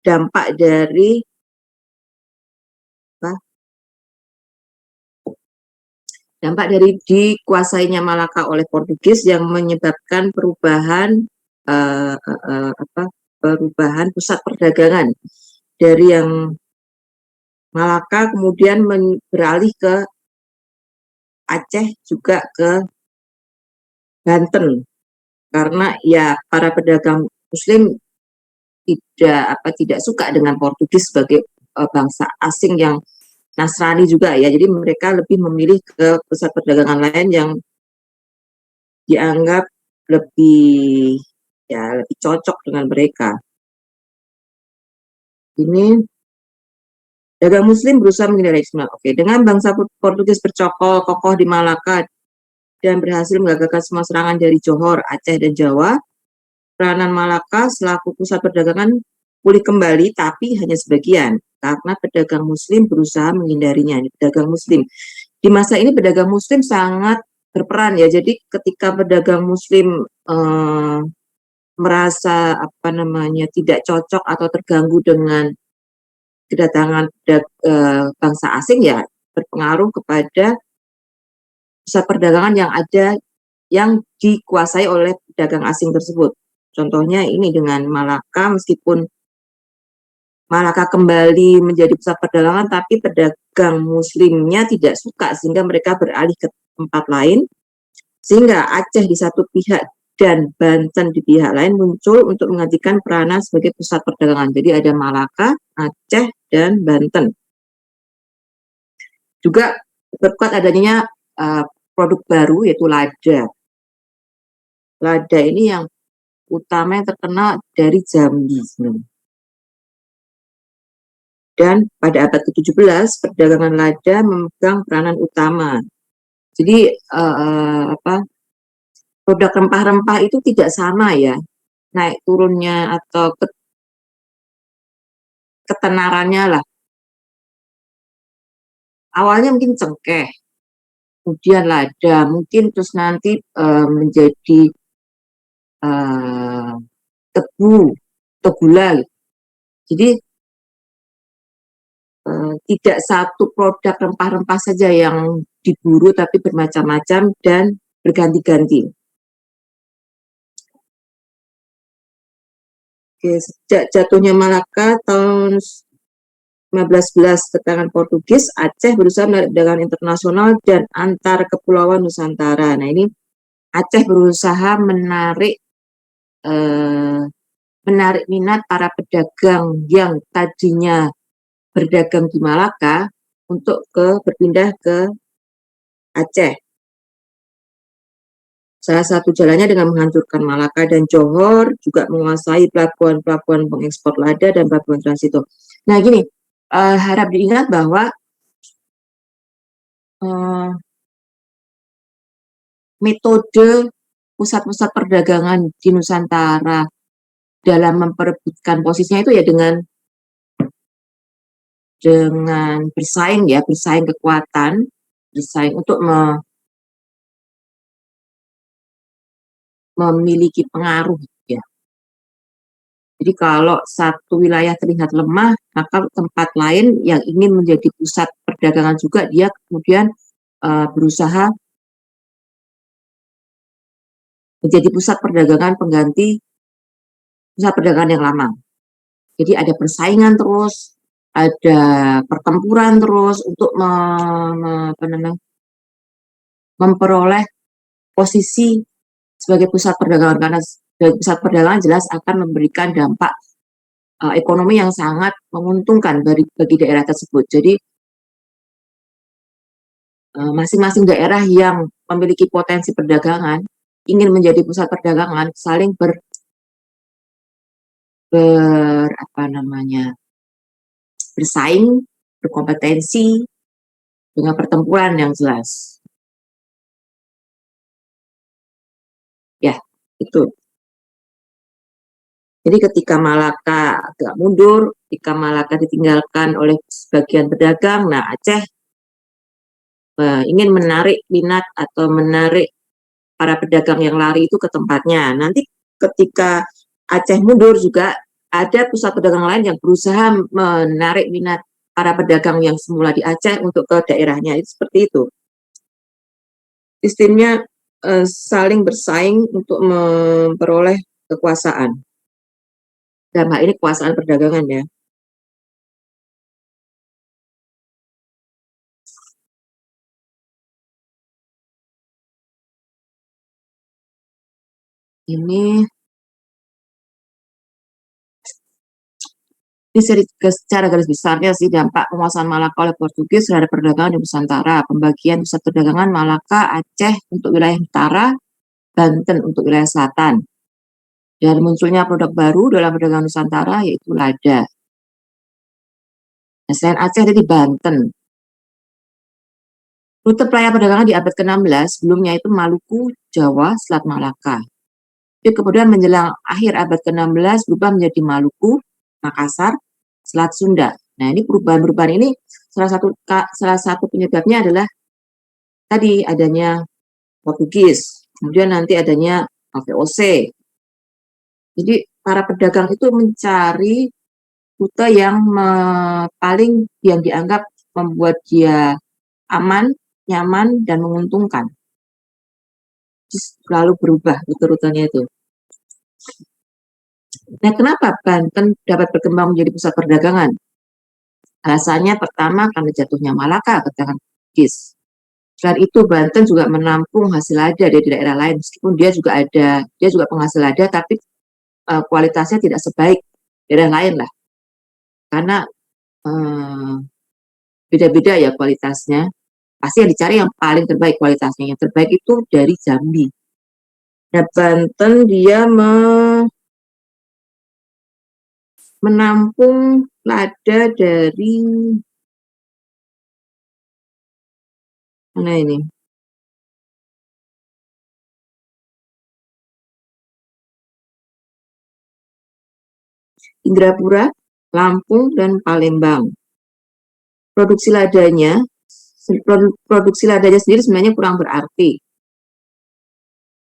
dampak dari dikuasainya Malaka oleh Portugis yang menyebabkan perubahan pusat perdagangan dari yang Malaka kemudian beralih ke Aceh juga ke Banten, karena ya para pedagang Muslim tidak suka dengan Portugis sebagai bangsa asing yang Nasrani juga ya, jadi mereka lebih memilih ke pusat perdagangan lain yang dianggap lebih cocok dengan mereka. Ini dagang Muslim berusaha menghindari Islam. Oke, dengan bangsa Portugis bercokol kokoh di Malaka dan berhasil menggagalkan semua serangan dari Johor, Aceh, dan Jawa, peranan Malaka selaku pusat perdagangan pulih kembali, tapi hanya sebagian, karena pedagang Muslim berusaha menghindarinya. Pedagang Muslim di masa ini, pedagang Muslim sangat berperan ya. Jadi ketika pedagang Muslim merasa tidak cocok atau terganggu dengan kedatangan bangsa asing, ya berpengaruh kepada pusat perdagangan yang dikuasai oleh pedagang asing tersebut. Contohnya ini dengan Malaka, meskipun Malaka kembali menjadi pusat perdagangan, tapi pedagang Muslimnya tidak suka sehingga mereka beralih ke tempat lain, sehingga Aceh di satu pihak dan Banten di pihak lain muncul untuk menggantikan peranan sebagai pusat perdagangan. Jadi ada Malaka, Aceh, dan Banten. Juga berkuat adanya produk baru yaitu lada. Lada ini yang utama yang terkenal dari Jambi sebenarnya. Dan pada abad ke-17 perdagangan lada memegang peranan utama. Jadi produk rempah-rempah itu tidak sama ya, naik turunnya atau ketenarannya lah. Awalnya mungkin cengkeh, kemudian lada, mungkin terus nanti menjadi tebu atau gula. Jadi tidak satu produk rempah-rempah saja yang diburu, tapi bermacam-macam dan berganti-ganti. Oke, sejak jatuhnya Malaka tahun 1511 ke tangan Portugis, Aceh berusaha menarik perdagangan internasional dan antar kepulauan Nusantara. Nah, ini Aceh berusaha menarik minat para pedagang yang tadinya berdagang di Malaka untuk berpindah ke Aceh. Salah satu jalannya dengan menghancurkan Malaka dan Johor, juga menguasai pelabuhan-pelabuhan pengekspor lada dan pelabuhan transito. Nah, gini, harap diingat bahwa metode pusat-pusat perdagangan di Nusantara dalam memperebutkan posisinya itu ya dengan bersaing kekuatan, bersaing untuk memiliki pengaruh ya. Jadi kalau satu wilayah terlihat lemah, maka tempat lain yang ingin menjadi pusat perdagangan juga dia kemudian berusaha menjadi pusat perdagangan pengganti pusat perdagangan yang lama. Jadi ada persaingan terus, ada pertempuran terus untuk memperoleh posisi sebagai pusat perdagangan, karena sebagai pusat perdagangan jelas akan memberikan dampak ekonomi yang sangat menguntungkan bagi daerah tersebut. Jadi masing-masing daerah yang memiliki potensi perdagangan ingin menjadi pusat perdagangan saling bersaing, berkompetensi dengan pertempuran yang jelas. Ya, itu. Jadi ketika Malaka agak mundur, ketika Malaka ditinggalkan oleh sebagian pedagang, nah Aceh ingin menarik minat atau menarik para pedagang yang lari itu ke tempatnya. Nanti ketika Aceh mundur juga, ada pusat pedagang lain yang berusaha menarik minat para pedagang yang semula di Aceh untuk ke daerahnya, itu seperti itu. Sistemnya saling bersaing untuk memperoleh kekuasaan. Dalam hal ini kekuasaan perdagangan ya. Ini secara garis besarnya sih dampak penguasaan Malaka oleh Portugis terhadap perdagangan di Nusantara, pembagian pusat perdagangan Malaka, Aceh untuk wilayah utara, Banten untuk wilayah selatan. Dan munculnya produk baru dalam perdagangan Nusantara yaitu lada. Nah, selain Aceh ada di Banten. Rute pelayaran perdagangan di abad ke-16 sebelumnya itu Maluku, Jawa, Selat Malaka. Jadi kemudian menjelang akhir abad ke-16 berubah menjadi Maluku, Makassar, Selat Sunda. Nah, ini perubahan-perubahan ini salah satu penyebabnya adalah tadi adanya Portugis, kemudian nanti adanya VOC. Jadi para pedagang itu mencari rute yang paling yang dianggap membuat dia aman, nyaman, dan menguntungkan. Selalu berubah rute-rutenya itu. Nah, kenapa Banten dapat berkembang menjadi pusat perdagangan? Alasannya pertama karena jatuhnya Malaka ke tangan Portugis. Selain itu Banten juga menampung hasil lada dari daerah lain, meskipun dia juga penghasil lada, tapi kualitasnya tidak sebaik daerah lain lah, karena beda-beda ya kualitasnya. Pasti yang dicari yang paling terbaik kualitasnya. Yang terbaik itu dari Jambi. Nah, Banten dia menampung lada dari mana ini? Indrapura, Lampung, dan Palembang. Produksi ladanya, produksi ladanya sendiri sebenarnya kurang berarti.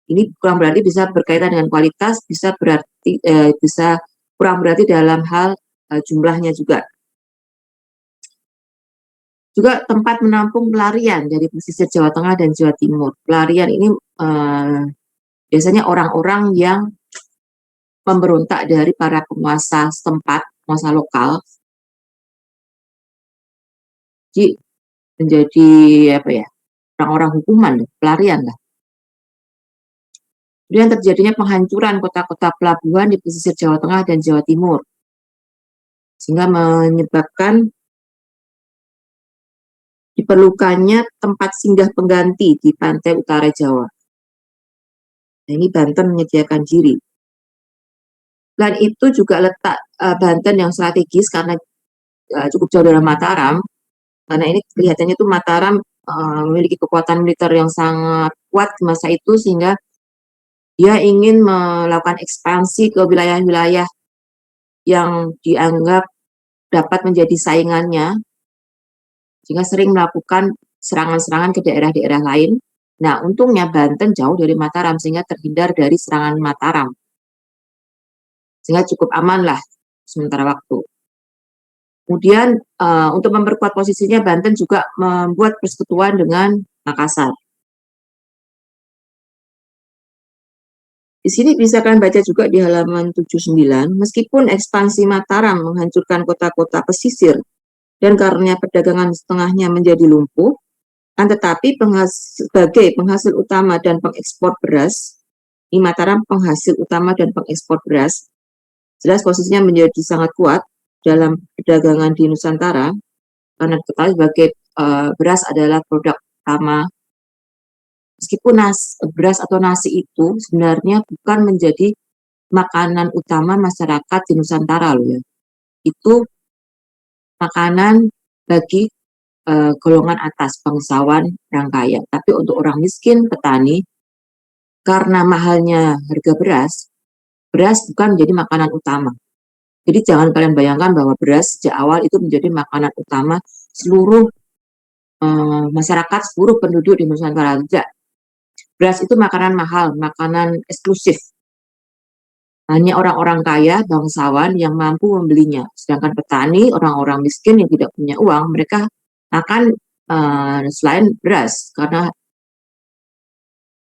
Ini kurang berarti bisa berkaitan dengan kualitas, bisa kurang berarti dalam hal jumlahnya juga. Juga tempat menampung pelarian dari pesisir Jawa Tengah dan Jawa Timur. Pelarian ini biasanya orang-orang yang pemberontak dari para penguasa setempat, penguasa lokal, jadi menjadi apa ya, orang-orang hukuman, pelarian lah. Kemudian terjadinya penghancuran kota-kota pelabuhan di pesisir Jawa Tengah dan Jawa Timur, sehingga menyebabkan diperlukannya tempat singgah pengganti di pantai utara Jawa. Nah, ini Banten menyediakan diri. Dan itu juga letak Banten yang strategis karena cukup jauh dari Mataram, karena ini kelihatannya tuh Mataram memiliki kekuatan militer yang sangat kuat di masa itu, sehingga dia ingin melakukan ekspansi ke wilayah-wilayah yang dianggap dapat menjadi saingannya, sehingga sering melakukan serangan-serangan ke daerah-daerah lain. Nah, untungnya Banten jauh dari Mataram, sehingga terhindar dari serangan Mataram. Sehingga cukup aman lah sementara waktu. Kemudian untuk memperkuat posisinya, Banten juga membuat persekutuan dengan Makassar. Di sini bisa kalian baca juga di halaman 79, meskipun ekspansi Mataram menghancurkan kota-kota pesisir dan karenanya perdagangan setengahnya menjadi lumpuh, kan tetapi sebagai penghasil utama dan pengekspor beras, di Mataram penghasil utama dan pengekspor beras, jelas posisinya menjadi sangat kuat dalam perdagangan di Nusantara, karena diketahui sebagai beras adalah produk utama. Meskipun beras atau nasi itu sebenarnya bukan menjadi makanan utama masyarakat di Nusantara loh ya. Itu makanan bagi golongan atas, bangsawan, orang kaya. Tapi untuk orang miskin, petani, karena mahalnya harga beras, beras bukan menjadi makanan utama. Jadi jangan kalian bayangkan bahwa beras sejak awal itu menjadi makanan utama seluruh masyarakat, seluruh penduduk di Nusantara. Tidak. Beras itu makanan mahal, makanan eksklusif. Hanya orang-orang kaya, bangsawan yang mampu membelinya. Sedangkan petani, orang-orang miskin yang tidak punya uang, mereka akan selain beras, karena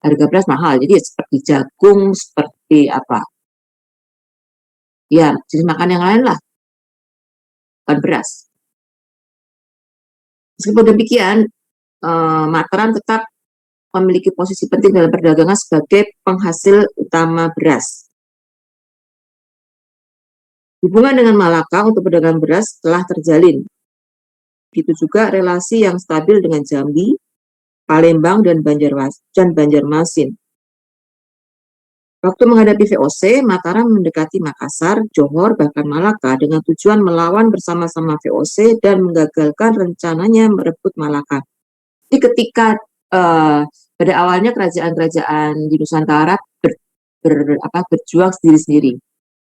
harga beras mahal. Jadi seperti jagung, seperti apa? Ya, jenis makan yang lain lah, bukan beras. Meskipun demikian, Mataram tetap memiliki posisi penting dalam perdagangan sebagai penghasil utama beras. Hubungan dengan Malaka untuk perdagangan beras telah terjalin. Begitu juga relasi yang stabil dengan Jambi, Palembang, dan Banjarmasin. Waktu menghadapi VOC, Mataram mendekati Makassar, Johor, bahkan Malaka dengan tujuan melawan bersama-sama VOC dan menggagalkan rencananya merebut Malaka. Jadi ketika pada awalnya kerajaan-kerajaan di Nusantara berjuang sendiri-sendiri.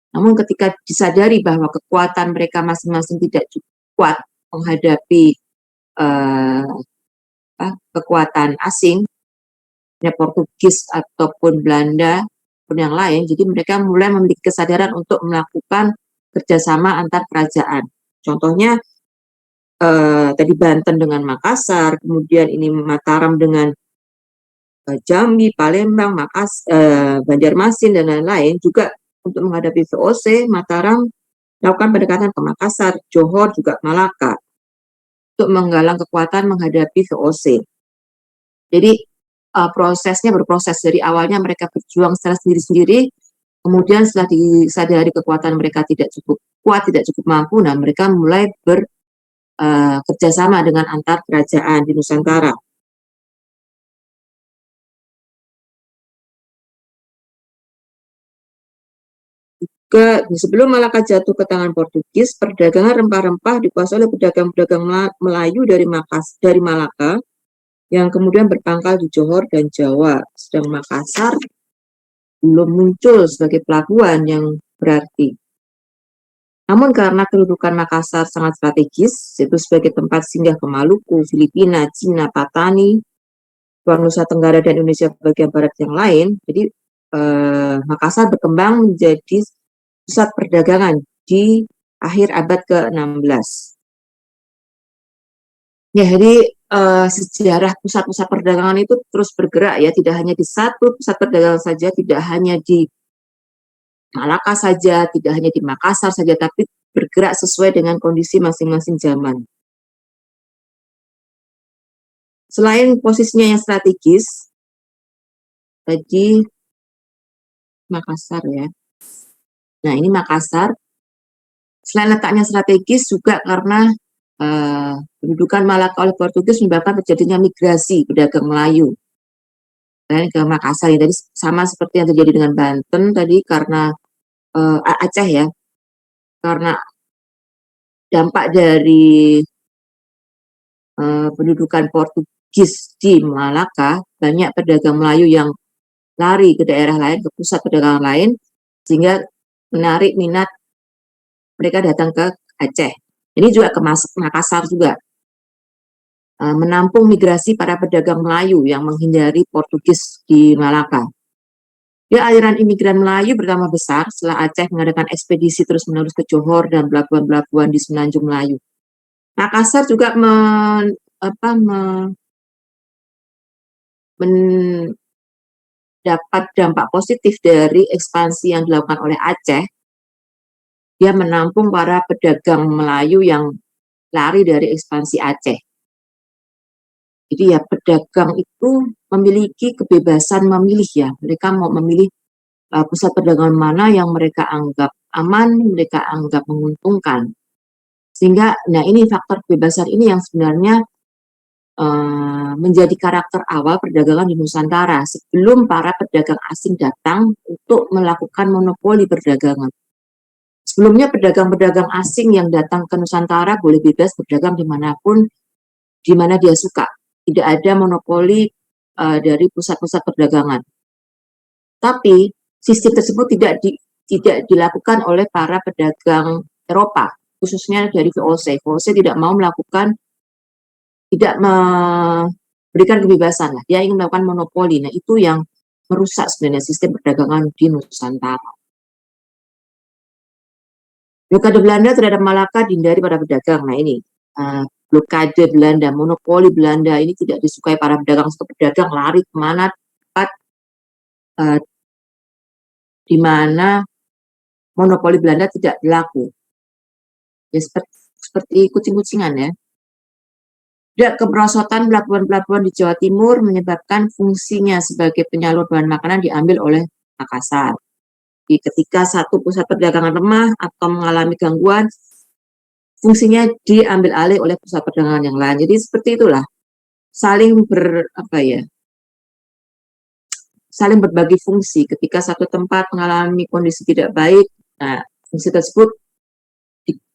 Namun ketika disadari bahwa kekuatan mereka masing-masing tidak cukup kuat menghadapi kekuatan asing, Portugis ataupun Belanda pun yang lain, jadi mereka mulai memiliki kesadaran untuk melakukan kerjasama antar kerajaan. Contohnya tadi Banten dengan Makassar, kemudian ini Mataram dengan Jambi, Palembang, Banjarmasin, dan lain-lain. Juga untuk menghadapi VOC, Mataram melakukan pendekatan ke Makassar, Johor, juga Malaka untuk menggalang kekuatan menghadapi VOC. Jadi prosesnya berproses dari awalnya mereka berjuang secara sendiri-sendiri, kemudian setelah disadari kekuatan mereka tidak cukup kuat, tidak cukup mampu, nah mereka mulai kerjasama dengan antar kerajaan di Nusantara. Sebelum Malaka jatuh ke tangan Portugis, perdagangan rempah-rempah dikuasai oleh pedagang-pedagang Melayu dari Malaka yang kemudian berpangkal di Johor dan Jawa. Sedang Makassar belum muncul sebagai pelabuhan yang berarti. Namun karena kedudukan Makassar sangat strategis, yaitu sebagai tempat singgah ke Maluku, Filipina, Cina, Patani, Nusa Tenggara, dan Indonesia bagian barat yang lain, jadi Makassar berkembang menjadi pusat perdagangan di akhir abad ke-16. Ya, jadi sejarah pusat-pusat perdagangan itu terus bergerak ya, tidak hanya di satu pusat perdagangan saja, tidak hanya di Malaka saja, tidak hanya di Makassar saja, tapi bergerak sesuai dengan kondisi masing-masing zaman. Selain posisinya yang strategis, tadi Makassar ya. Nah, ini Makassar. Selain letaknya strategis juga karena pendudukan Malaka oleh Portugis menyebabkan terjadinya migrasi pedagang Melayu ke Makassar. Tadi sama seperti yang terjadi dengan Banten tadi karena Aceh ya, karena dampak dari pendudukan Portugis di Malaka, banyak pedagang Melayu yang lari ke daerah lain, ke pusat perdagangan lain, sehingga menarik minat mereka datang ke Aceh. Ini juga ke Makassar juga, menampung migrasi para pedagang Melayu yang menghindari Portugis di Malaka. Ya, aliran imigran Melayu bertambah besar setelah Aceh mengadakan ekspedisi terus-menerus ke Johor dan pelabuhan-pelabuhan di Semenanjung Melayu. Makassar juga mendapat dampak positif dari ekspansi yang dilakukan oleh Aceh. Dia menampung para pedagang Melayu yang lari dari ekspansi Aceh. Jadi ya pedagang itu memiliki kebebasan memilih ya. Mereka mau memilih pusat perdagangan mana yang mereka anggap aman, mereka anggap menguntungkan. Sehingga, nah ini faktor kebebasan ini yang sebenarnya menjadi karakter awal perdagangan di Nusantara sebelum para pedagang asing datang untuk melakukan monopoli perdagangan. Sebelumnya pedagang-pedagang asing yang datang ke Nusantara boleh bebas berdagang dimanapun, di mana dia suka. Tidak ada monopoli dari pusat-pusat perdagangan. Tapi sistem tersebut tidak dilakukan oleh para pedagang Eropa, khususnya dari VOC. VOC tidak mau melakukan, tidak memberikan kebebasan. Dia ingin melakukan monopoli. Nah, itu yang merusak sebenarnya sistem perdagangan di Nusantara. Blokade Belanda terhadap Malaka dihindari para pedagang. Nah ini, blokade Belanda, monopoli Belanda ini tidak disukai para pedagang. Pedagang lari kemana tempat di mana monopoli Belanda tidak berlaku. Ya seperti kucing-kucingan ya. Tidak kemerosotan pelabuhan-pelabuhan di Jawa Timur menyebabkan fungsinya sebagai penyalur bahan makanan diambil oleh Makassar. Jadi ketika satu pusat perdagangan lemah atau mengalami gangguan, fungsinya diambil alih oleh pusat perdagangan yang lain. Jadi seperti itulah, saling saling berbagi fungsi. Ketika satu tempat mengalami kondisi tidak baik, nah fungsi tersebut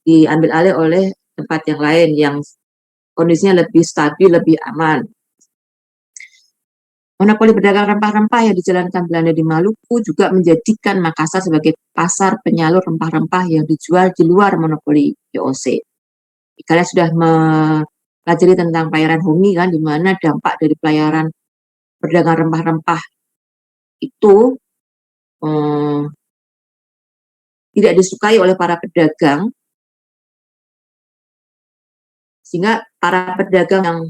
diambil alih oleh tempat yang lain yang kondisinya lebih stabil, lebih aman. Monopoli pedagang rempah-rempah yang dijalankan Belanda di Maluku juga menjadikan Makassar sebagai pasar penyalur rempah-rempah yang dijual di luar monopoli VOC. Kalian sudah mempelajari tentang pelayaran Homi kan, di mana dampak dari pelayaran perdagangan rempah-rempah itu tidak disukai oleh para pedagang, sehingga para pedagang yang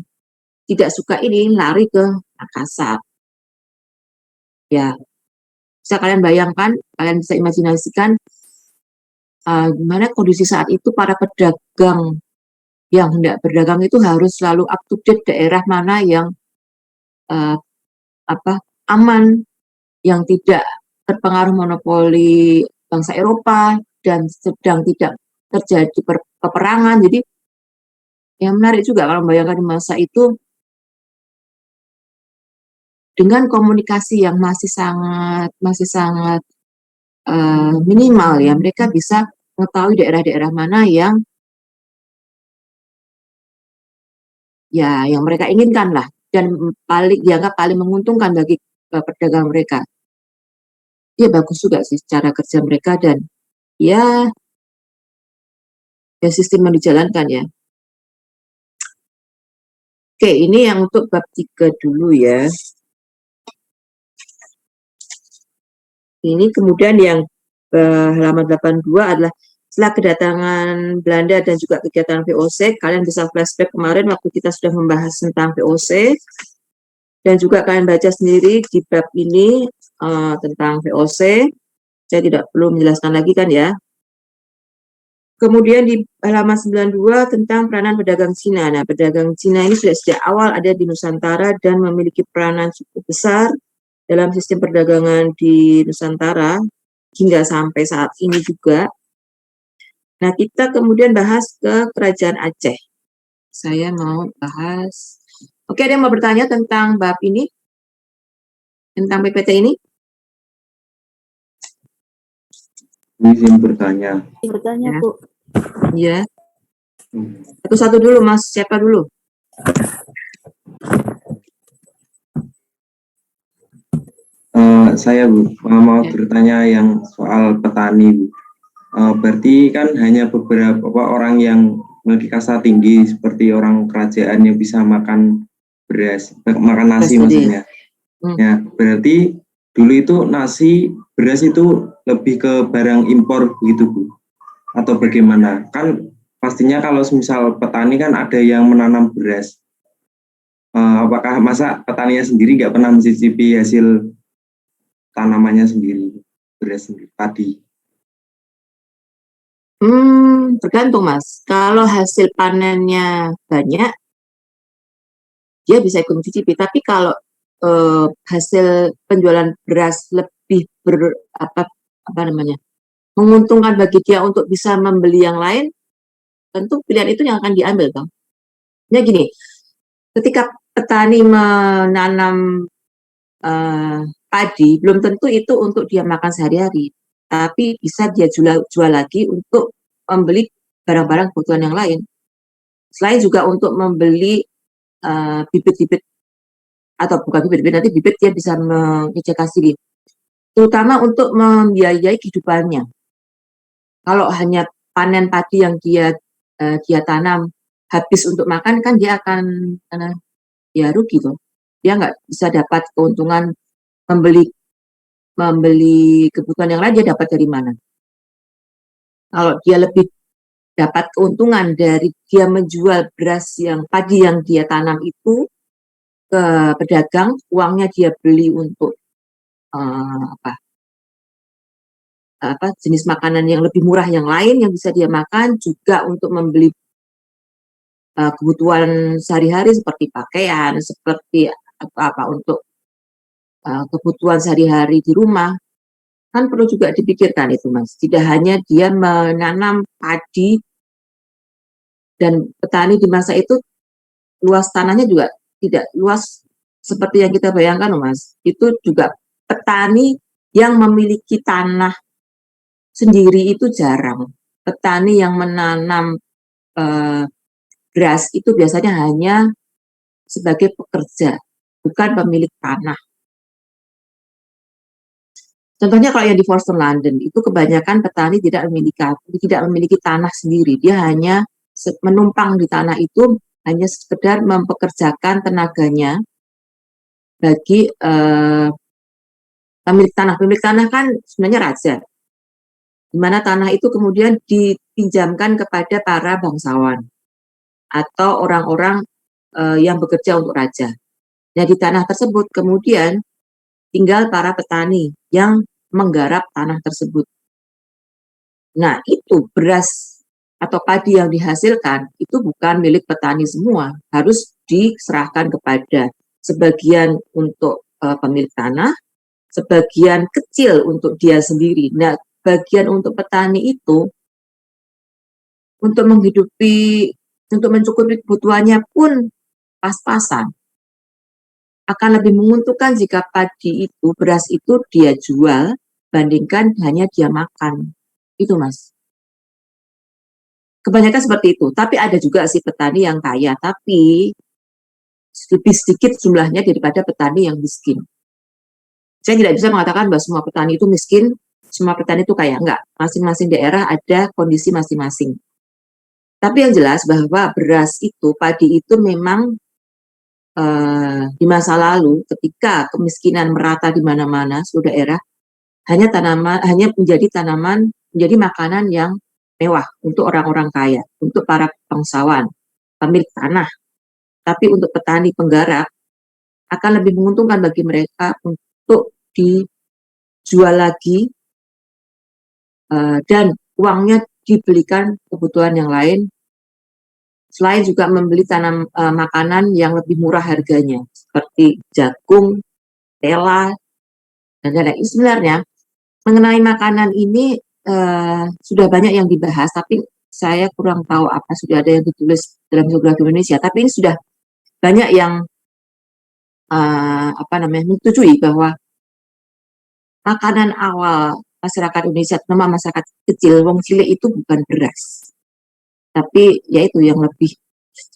tidak suka ini lari ke Makassar. Ya, bisa kalian bayangkan, kalian bisa imajinasikan gimana kondisi saat itu para pedagang yang hendak berdagang itu harus selalu up to date daerah mana yang aman, yang tidak terpengaruh monopoli bangsa Eropa dan sedang tidak terjadi peperangan. Jadi yang menarik juga kalau membayangkan di masa itu dengan komunikasi yang masih sangat minimal ya, mereka bisa mengetahui daerah-daerah mana yang mereka inginkan lah dan dianggap paling menguntungkan bagi pedagang mereka. Ya bagus juga sih cara kerja mereka dan ya sistem yang dijalankan ya. Oke, ini yang untuk bab 3 dulu ya. Ini kemudian yang halaman 82 adalah setelah kedatangan Belanda dan juga kegiatan VOC, kalian bisa flashback kemarin waktu kita sudah membahas tentang VOC, dan juga kalian baca sendiri di bab ini tentang VOC. Saya tidak perlu menjelaskan lagi kan ya. Kemudian di halaman 92 tentang peranan pedagang Cina. Nah, pedagang Cina ini sudah sejak awal ada di Nusantara dan memiliki peranan cukup besar dalam sistem perdagangan di Nusantara hingga sampai saat ini juga. Nah, kita kemudian bahas ke Kerajaan Aceh. Saya mau bahas. Oke, ada yang mau bertanya tentang bab ini? Tentang PPT ini? Izin bertanya. Bertanya, Bu. Iya. Satu-satu dulu, Mas. Siapa dulu? Saya, Bu, mau bertanya yang soal petani, Bu. Berarti kan hanya beberapa orang yang memiliki kasta tinggi seperti orang kerajaan yang bisa makan beras, makan nasi maksudnya. Ya, berarti dulu itu nasi, beras itu lebih ke barang impor begitu, Bu? Atau bagaimana? Kan pastinya kalau misal petani kan ada yang menanam beras. Apakah masa petaninya sendiri nggak pernah mencicipi hasil tanamannya sendiri, beras sendiri, padi? Tergantung Mas. Kalau hasil panennya banyak, dia bisa ikut mencicipi. Tapi kalau hasil penjualan beras lebih menguntungkan bagi dia untuk bisa membeli yang lain, tentu pilihan itu yang akan diambil, Bang. Ya gini, ketika petani menanam padi, belum tentu itu untuk dia makan sehari-hari, tapi bisa dia jual lagi untuk membeli barang-barang kebutuhan yang lain. Selain juga untuk membeli bibit-bibit, atau bukan bibit-bibit, nanti bibit dia bisa menginjeksi, terutama untuk membiayai kehidupannya. Kalau hanya panen padi yang dia tanam habis untuk makan, kan dia akan rugi tuh. Dia nggak bisa dapat keuntungan membeli kebutuhan yang lain, dia dapat dari mana? Kalau dia lebih dapat keuntungan dari dia menjual beras yang padi yang dia tanam itu ke pedagang, uangnya dia beli untuk apa jenis makanan yang lebih murah yang lain yang bisa dia makan, juga untuk membeli kebutuhan sehari-hari seperti pakaian, seperti apa untuk kebutuhan sehari-hari di rumah, kan perlu juga dipikirkan itu Mas. Tidak hanya dia menanam padi dan petani di masa itu luas tanahnya juga tidak luas seperti yang kita bayangkan loh Mas. Itu juga petani yang memiliki tanah sendiri itu jarang. Petani yang menanam beras itu biasanya hanya sebagai pekerja, bukan pemilik tanah. Contohnya kalau yang di Forston London, itu kebanyakan petani tidak memiliki tanah sendiri. Dia hanya menumpang di tanah itu, hanya sekedar mempekerjakan tenaganya bagi pemilik tanah. Pemilik tanah kan sebenarnya raja, di mana tanah itu kemudian dipinjamkan kepada para bangsawan atau orang-orang yang bekerja untuk raja. Nah, di tanah tersebut kemudian tinggal para petani yang menggarap tanah tersebut. Nah, itu beras atau padi yang dihasilkan itu bukan milik petani semua, harus diserahkan kepada sebagian untuk pemilik tanah, sebagian kecil untuk dia sendiri. Nah, bagian untuk petani itu untuk mencukupi kebutuhannya pun pas-pasan. Akan lebih menguntungkan jika padi itu, beras itu dia jual, bandingkan hanya dia makan. Itu Mas. Kebanyakan seperti itu. Tapi ada juga sih petani yang kaya, tapi lebih sedikit jumlahnya daripada petani yang miskin. Saya tidak bisa mengatakan bahwa semua petani itu miskin, semua petani itu kaya. Enggak, masing-masing daerah ada kondisi masing-masing. Tapi yang jelas bahwa beras itu, padi itu memang di masa lalu ketika kemiskinan merata di mana-mana seluruh daerah, hanya menjadi makanan yang mewah untuk orang-orang kaya, untuk para bangsawan, pemilik tanah. Tapi untuk petani penggarap akan lebih menguntungkan bagi mereka untuk dijual lagi dan uangnya dibelikan kebutuhan yang lain, selain juga membeli makanan yang lebih murah harganya seperti jagung, tela, dan lain-lain. Sebenarnya mengenai makanan ini sudah banyak yang dibahas, tapi saya kurang tahu apa sudah ada yang ditulis dalam geografi Indonesia. Tapi ini sudah banyak yang menyetujui bahwa makanan awal masyarakat Indonesia, terutama masyarakat kecil, wong cilik itu bukan beras, tapi yaitu yang lebih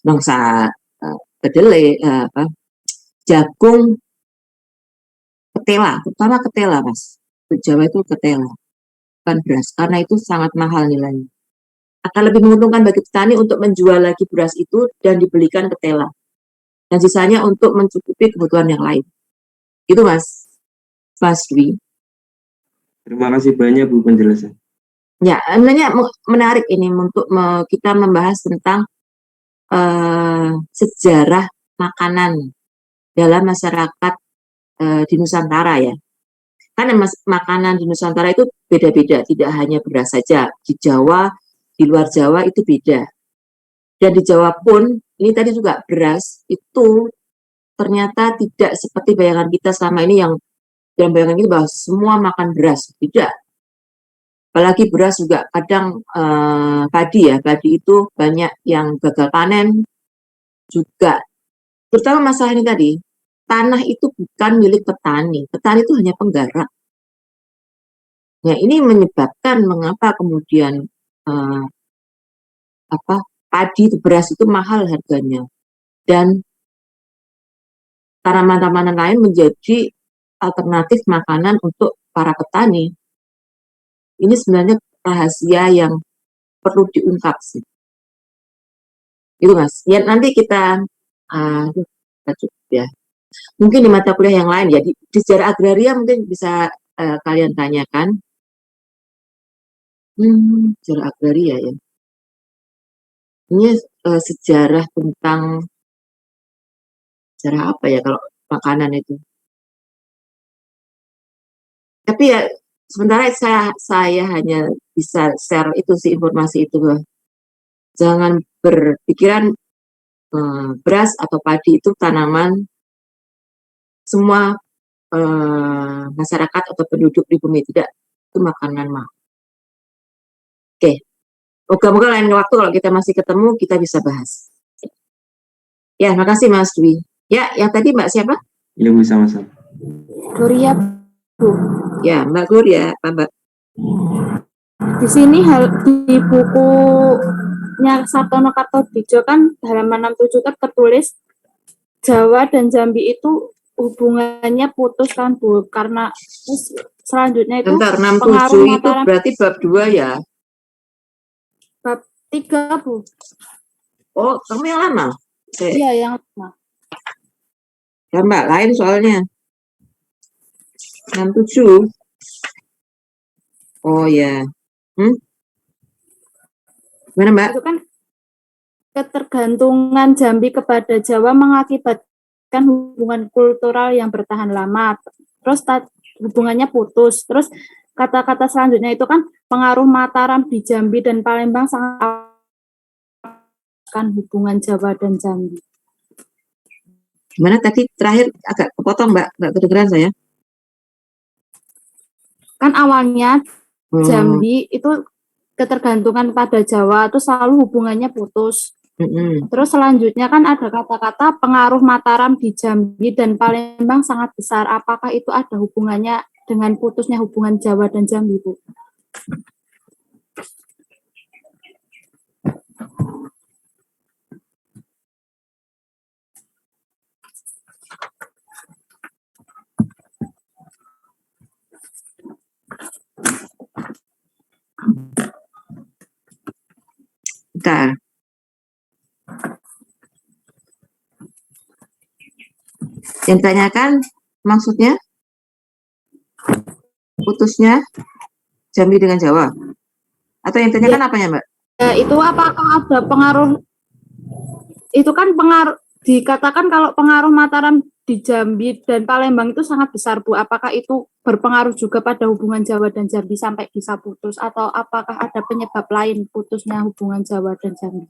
bangsa kedelai, jagung, ketela, terutama ketela Mas. Di Jawa itu ketela, bukan beras, karena itu sangat mahal nilainya. Akan lebih menguntungkan bagi petani untuk menjual lagi beras itu dan dibelikan ketela. Dan sisanya untuk mencukupi kebutuhan yang lain. Itu Mas Dwi. Terima kasih banyak Bu penjelasan. Ya, sebenarnya menarik ini untuk kita membahas tentang sejarah makanan dalam masyarakat di Nusantara ya. Karena makanan di Nusantara itu beda-beda, tidak hanya beras saja. Di Jawa, di luar Jawa itu beda. Dan di Jawa pun, ini tadi juga beras itu ternyata tidak seperti bayangan kita selama ini yang dalam bayangan kita bahwa semua makan beras. Tidak. Apalagi beras juga kadang padi ya, padi itu banyak yang gagal panen juga. Terutama masalah ini tadi, tanah itu bukan milik petani. Petani itu hanya penggarap. Nah, ini menyebabkan mengapa kemudian padi beras itu mahal harganya. Dan tanaman-tanaman lain menjadi alternatif makanan untuk para petani. Ini sebenarnya rahasia yang perlu diungkap sih. Itu Mas. Ya nanti kita cukup ya. Mungkin di mata kuliah yang lain ya, di sejarah agraria mungkin bisa kalian tanyakan. Sejarah agraria ya. Ini sejarah tentang sejarah apa ya kalau makanan itu? Tapi ya sementara saya hanya bisa share itu sih informasi itu, Bang. Jangan berpikiran beras atau padi itu tanaman semua masyarakat atau penduduk di bumi, tidak, itu makanan mah. Oke, moga-moga lain waktu kalau kita masih ketemu kita bisa bahas. Ya, makasih Mas Dwi. Ya, yang tadi Mbak siapa? Ya Bu, sama-sama. Gloria, Bu. Ya, Mbak Gloria, Pak Mbak. Di sini di bukunya Sartono Kartodijo kan halaman 67 kan tertulis Jawa dan Jambi itu hubungannya putus kan Bu, karena selanjutnya itu Bentar, pengaruh 67 itu Mataram. berarti bab 2 ya? Bab 3 Bu. Oh, kamu yang lama? Iya, yang lama. Ya Mbak, lain soalnya. 67. Oh ya. Gimana Mbak? Itu kan ketergantungan Jambi kepada Jawa mengakibatkan hubungan kultural yang bertahan lama. Terus hubungannya putus. Terus kata-kata selanjutnya itu kan pengaruh Mataram di Jambi dan Palembang sangat kan hubungan Jawa dan Jambi. Gimana tadi terakhir agak kepotong Mbak, nggak kedengeran saya. Kan awalnya Jambi itu ketergantungan pada Jawa itu selalu hubungannya putus. Terus selanjutnya kan ada kata-kata pengaruh Mataram di Jambi dan Palembang sangat besar. Apakah itu ada hubungannya dengan putusnya hubungan Jawa dan Jambi, Bu? Bentar. Yang tanyakan maksudnya putusnya Jambi dengan Jawa? Atau yang tanyakan apanya Mbak? Ya, itu apakah ada pengaruh? Itu kan pengaruh, dikatakan kalau pengaruh Mataram di Jambi dan Palembang itu sangat besar, Bu. Apakah itu berpengaruh juga pada hubungan Jawa dan Jambi sampai bisa putus? Atau apakah ada penyebab lain putusnya hubungan Jawa dan Jambi?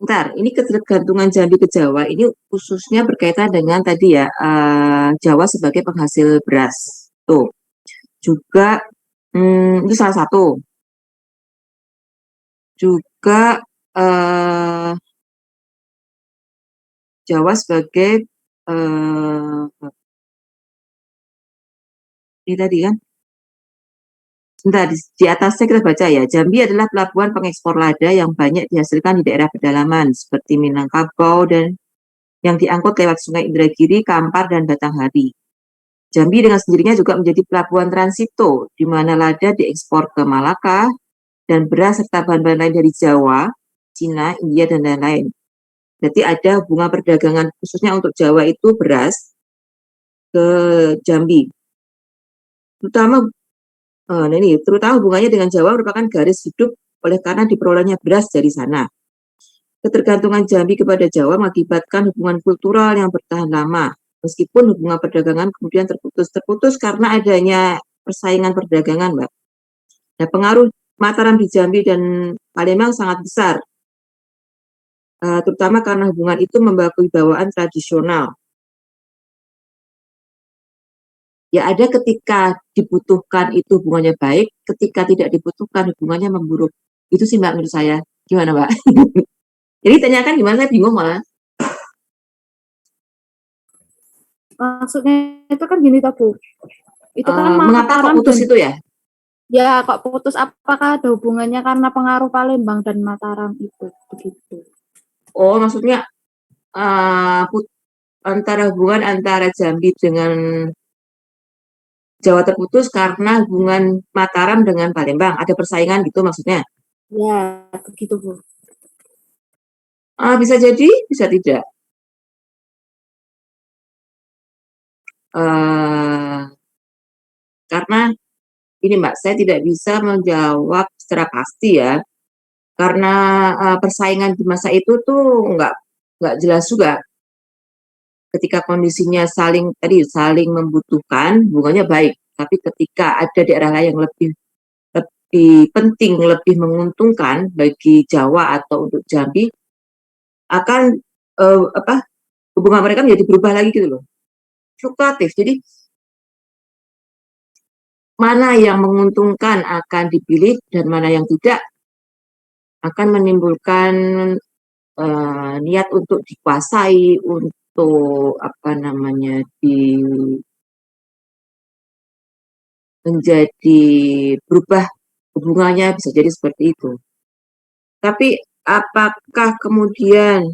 Bentar, ini ketergantungan Jambi ke Jawa ini khususnya berkaitan dengan tadi ya, Jawa sebagai penghasil beras. Tuh, juga itu salah satu. Juga Jawa sebagai ini tadi kan. Sebentar, di atasnya kita baca ya, Jambi adalah pelabuhan pengekspor lada yang banyak dihasilkan di daerah pedalaman seperti Minangkabau dan yang diangkut lewat Sungai Indragiri, Kampar, dan Batanghari. Jambi dengan sendirinya juga menjadi pelabuhan transito, di mana lada diekspor ke Malaka, dan beras serta bahan-bahan lain dari Jawa, Cina, India, dan lain-lain. Berarti ada hubungan perdagangan khususnya untuk Jawa itu beras ke Jambi. Terutama hubungannya dengan Jawa merupakan garis hidup oleh karena diperolehnya beras dari sana. Ketergantungan Jambi kepada Jawa mengakibatkan hubungan kultural yang bertahan lama, meskipun hubungan perdagangan kemudian terputus karena adanya persaingan perdagangan, Mbak. Nah, pengaruh Mataram di Jambi dan Palembang sangat besar, terutama karena hubungan itu membawa kewibawaan tradisional. Ya ada ketika dibutuhkan itu hubungannya baik, ketika tidak dibutuhkan hubungannya memburuk. Itu sih Mbak menurut saya. Gimana Mbak? Jadi tanyakan gimana, saya bingung malah. Maksudnya itu kan gini Bu. Itu kan mengapa kok putus itu ya? Ya kok putus, apakah ada hubungannya karena pengaruh Palembang dan Mataram itu begitu? Oh maksudnya hubungan antara Jambi dengan Jawa terputus karena hubungan Mataram dengan Palembang, ada persaingan gitu maksudnya? Ya, begitu Bu. Bisa jadi, bisa tidak. Karena ini Mbak, saya tidak bisa menjawab secara pasti ya, karena persaingan di masa itu tuh nggak jelas juga. Ketika kondisinya saling membutuhkan, hubungannya baik. Tapi ketika ada daerah lain yang lebih lebih penting, lebih menguntungkan bagi Jawa atau untuk Jambi, akan hubungan mereka menjadi berubah lagi gitu loh, fluktuatif. Jadi mana yang menguntungkan akan dipilih dan mana yang tidak akan menimbulkan niat untuk dikuasai, untuk menjadi berubah hubungannya, bisa jadi seperti itu. Tapi apakah kemudian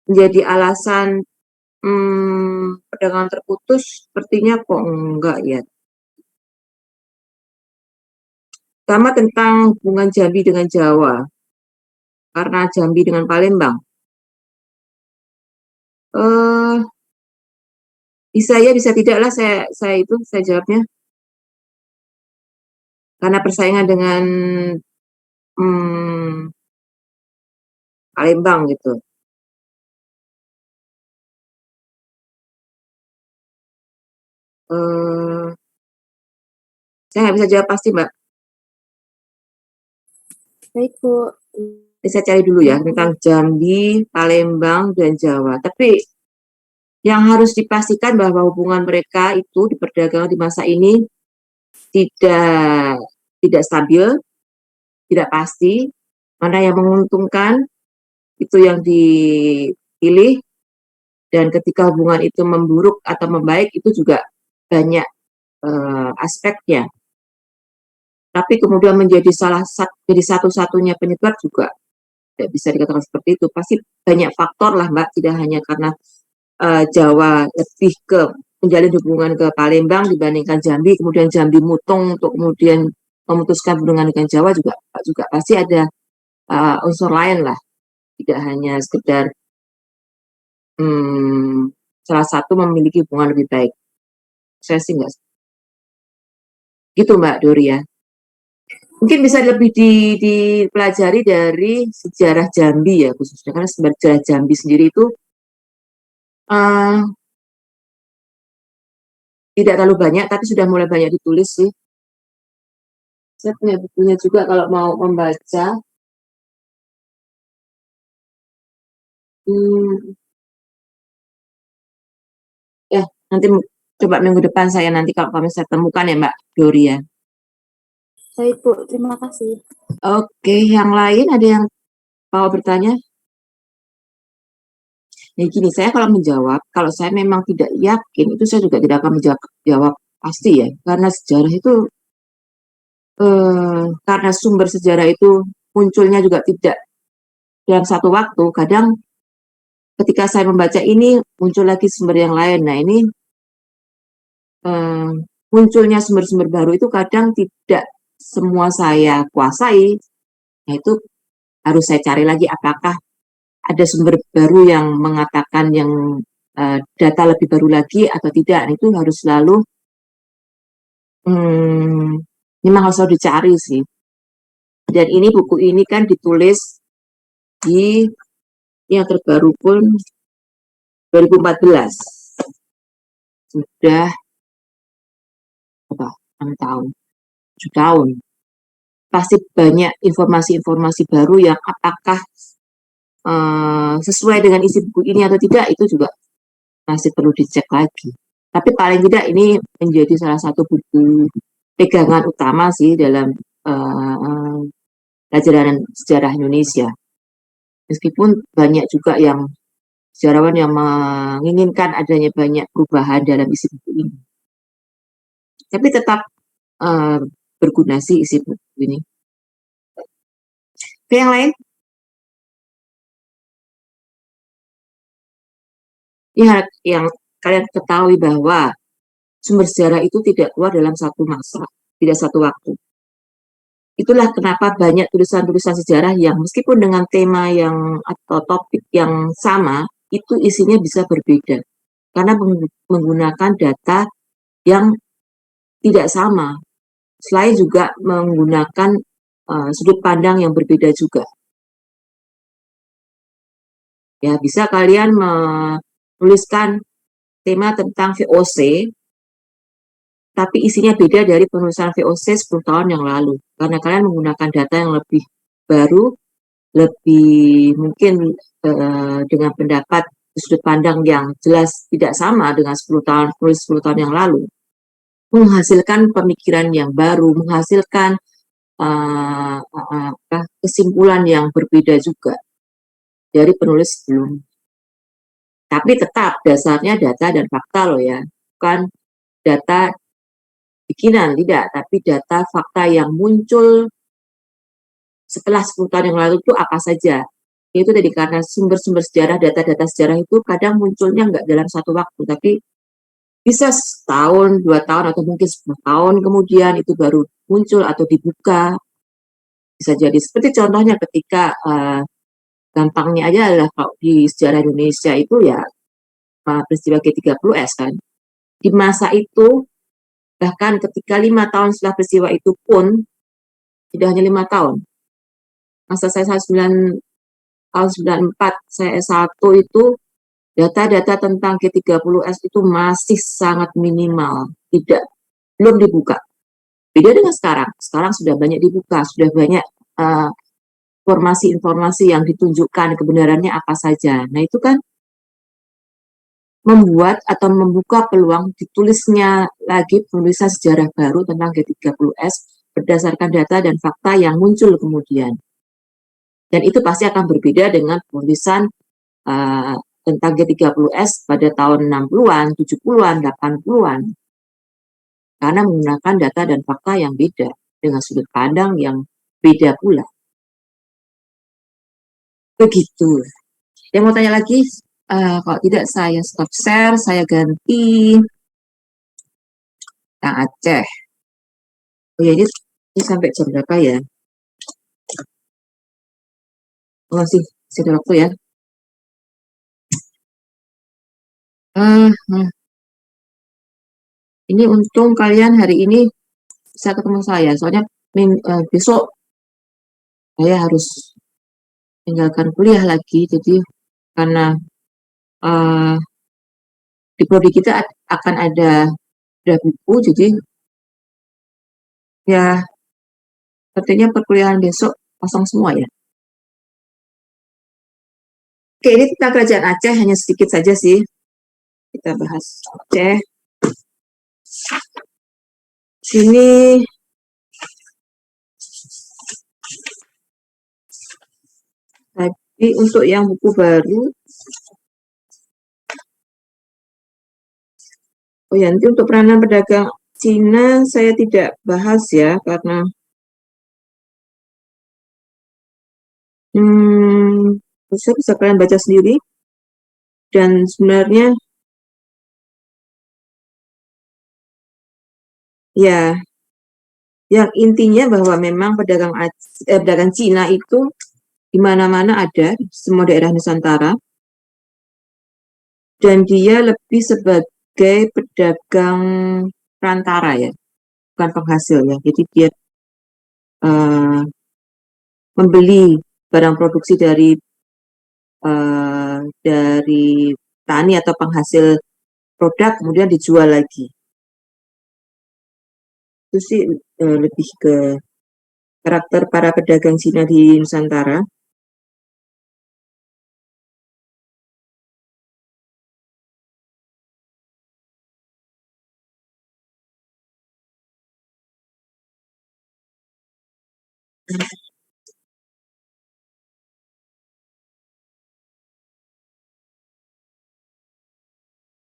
menjadi alasan perdagangan terputus? Sepertinya kok enggak ya. Sama tentang hubungan Jambi dengan Jawa, karena Jambi dengan Palembang. Bisa ya, bisa tidak lah saya jawabnya. Karena persaingan dengan Palembang gitu. Saya nggak bisa jawab pasti, Mbak. Baik, Bu. Saya cari dulu ya tentang Jambi, Palembang, dan Jawa. Tapi yang harus dipastikan bahwa hubungan mereka itu di perdagangan di masa ini tidak stabil, tidak pasti, mana yang menguntungkan itu yang dipilih, dan ketika hubungan itu memburuk atau membaik itu juga banyak aspeknya. Tapi kemudian menjadi jadi satu-satunya penyebab juga tidak bisa dikatakan seperti itu. Pasti banyak faktor lah Mbak, tidak hanya karena Jawa lebih ke menjalin hubungan ke Palembang dibandingkan Jambi, kemudian Jambi mutung untuk kemudian memutuskan hubungan dengan Jawa juga pasti ada unsur lain lah, tidak hanya sekedar salah satu memiliki hubungan lebih baik. Saya sih enggak gitu Mbak Dori ya. Mungkin bisa lebih dipelajari dari sejarah Jambi ya khususnya, karena sejarah Jambi sendiri itu tidak terlalu banyak, tapi sudah mulai banyak ditulis sih. Saya punya bukunya juga kalau mau membaca. Ya, nanti coba minggu depan nanti kalau kami saya temukan ya Mbak Dori ya. Baik, Bu. Terima kasih. Oke, yang lain ada yang mau bertanya? Ya gini, saya kalau menjawab, kalau saya memang tidak yakin, itu saya juga tidak akan menjawab pasti ya. Karena sejarah itu, karena sumber sejarah itu munculnya juga tidak dalam satu waktu. Kadang ketika saya membaca ini, muncul lagi sumber yang lain. Nah ini, munculnya sumber-sumber baru itu kadang tidak semua saya kuasai. Nah itu harus saya cari lagi apakah ada sumber baru yang mengatakan yang data lebih baru lagi atau tidak. Nah, itu harus selalu memang harus selalu dicari sih. Dan ini buku ini kan ditulis di yang terbaru pun 2014. Sudah 6 tahun, 7 tahun. Pasti banyak informasi-informasi baru yang apakah sesuai dengan isi buku ini atau tidak, itu juga masih perlu dicek lagi. Tapi paling tidak ini menjadi salah satu buku pegangan utama sih dalam pelajaran sejarah Indonesia. Meskipun banyak juga yang sejarawan yang menginginkan adanya banyak perubahan dalam isi buku ini. Tapi tetap berguna sih isi buku ini. Oke, yang lain? Ya, yang kalian ketahui bahwa sumber sejarah itu tidak keluar dalam satu masa, tidak satu waktu. Itulah kenapa banyak tulisan-tulisan sejarah yang meskipun dengan tema yang atau topik yang sama, itu isinya bisa berbeda. Karena menggunakan data yang tidak sama. selain juga menggunakan sudut pandang yang berbeda juga. Ya, bisa kalian menuliskan tema tentang VOC, tapi isinya beda dari penulisan VOC 10 tahun yang lalu. Karena kalian menggunakan data yang lebih baru, lebih mungkin dengan pendapat sudut pandang yang jelas tidak sama dengan 10 tahun yang lalu, menghasilkan pemikiran yang baru, menghasilkan kesimpulan yang berbeda juga dari penulis sebelumnya. Tapi tetap dasarnya data dan fakta loh ya, bukan data bikinan, tidak, tapi data fakta yang muncul setelah 10 tahun yang lalu itu apa saja. Itu tadi karena sumber-sumber sejarah, data-data sejarah itu kadang munculnya nggak dalam satu waktu, tapi bisa setahun, 2 tahun, atau mungkin 10 tahun kemudian itu baru muncul atau dibuka. Bisa jadi seperti contohnya ketika gampangnya aja adalah kalau di sejarah Indonesia itu ya peristiwa G30S kan. Di masa itu, bahkan ketika 5 tahun setelah peristiwa itu pun, tidak hanya 5 tahun, masa saya tahun 94, saya S1 itu, data-data tentang G30S itu masih sangat minimal, belum dibuka. Beda dengan sekarang sudah banyak dibuka, sudah banyak informasi-informasi yang ditunjukkan kebenarannya apa saja. Nah itu kan membuat atau membuka peluang ditulisnya lagi penulisan sejarah baru tentang G30S berdasarkan data dan fakta yang muncul kemudian. Dan itu pasti akan berbeda dengan penulisan tentang G30S pada tahun 60-an, 70-an, 80-an. Karena menggunakan data dan fakta yang beda, dengan sudut pandang yang beda pula. Begitu. Yang mau tanya lagi? Kalau tidak saya stop share, saya ganti Kang Aceh. Oh ya, ini sampai jam berapa ya? Oh, masih ada waktu ya. Ini untung kalian hari ini bisa ketemu saya, soalnya besok saya harus tinggalkan kuliah lagi, jadi karena di prodi kita akan ada buku, jadi ya sepertinya perkuliahan besok kosong semua ya. Oke, ini tentang kerajaan Aceh, hanya sedikit saja sih kita bahas Aceh. Sini tadi untuk yang buku baru, oh ya, nanti untuk peranan pedagang Cina saya tidak bahas ya, karena bisa kalian baca sendiri. Dan sebenarnya ya, yang intinya bahwa memang pedagang Cina itu di mana-mana ada, di semua daerah Nusantara, dan dia lebih sebagai pedagang perantara ya, bukan penghasil ya. Jadi dia membeli barang produksi dari tani atau penghasil produk, kemudian dijual lagi. Itu sih lebih ke karakter para pedagang Cina di Nusantara.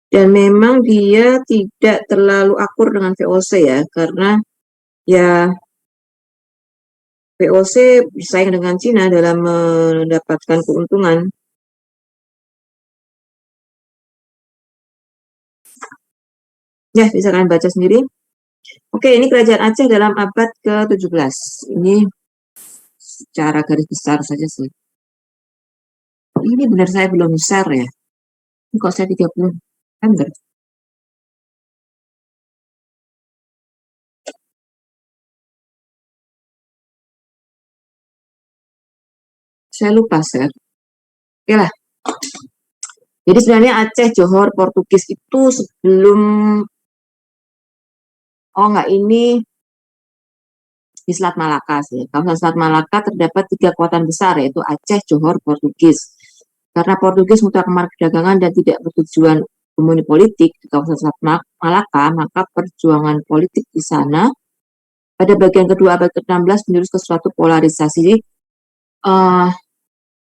Dan memang dia tidak terlalu akur dengan VOC ya, karena ya VOC bersaing dengan Cina dalam mendapatkan keuntungan. Ya, bisa kalian baca sendiri. Oke, ini kerajaan Aceh dalam abad ke-17. Ini secara garis besar saja sih. Ini benar saya belum share ya. Ini kok saya 30 September. Saya lupa, Sir. Oke lah. Jadi sebenarnya Aceh, Johor, Portugis itu sebelum, oh enggak, ini di Selat Malaka sih. Kawasan Selat Malaka terdapat 3 kekuatan besar, yaitu Aceh, Johor, Portugis. Karena Portugis mutlak kemar perdagangan dan tidak bertujuan hegemoni politik di kawasan Selat Malaka, maka perjuangan politik di sana pada bagian kedua abad ke-16 menjurus ke suatu polarisasi.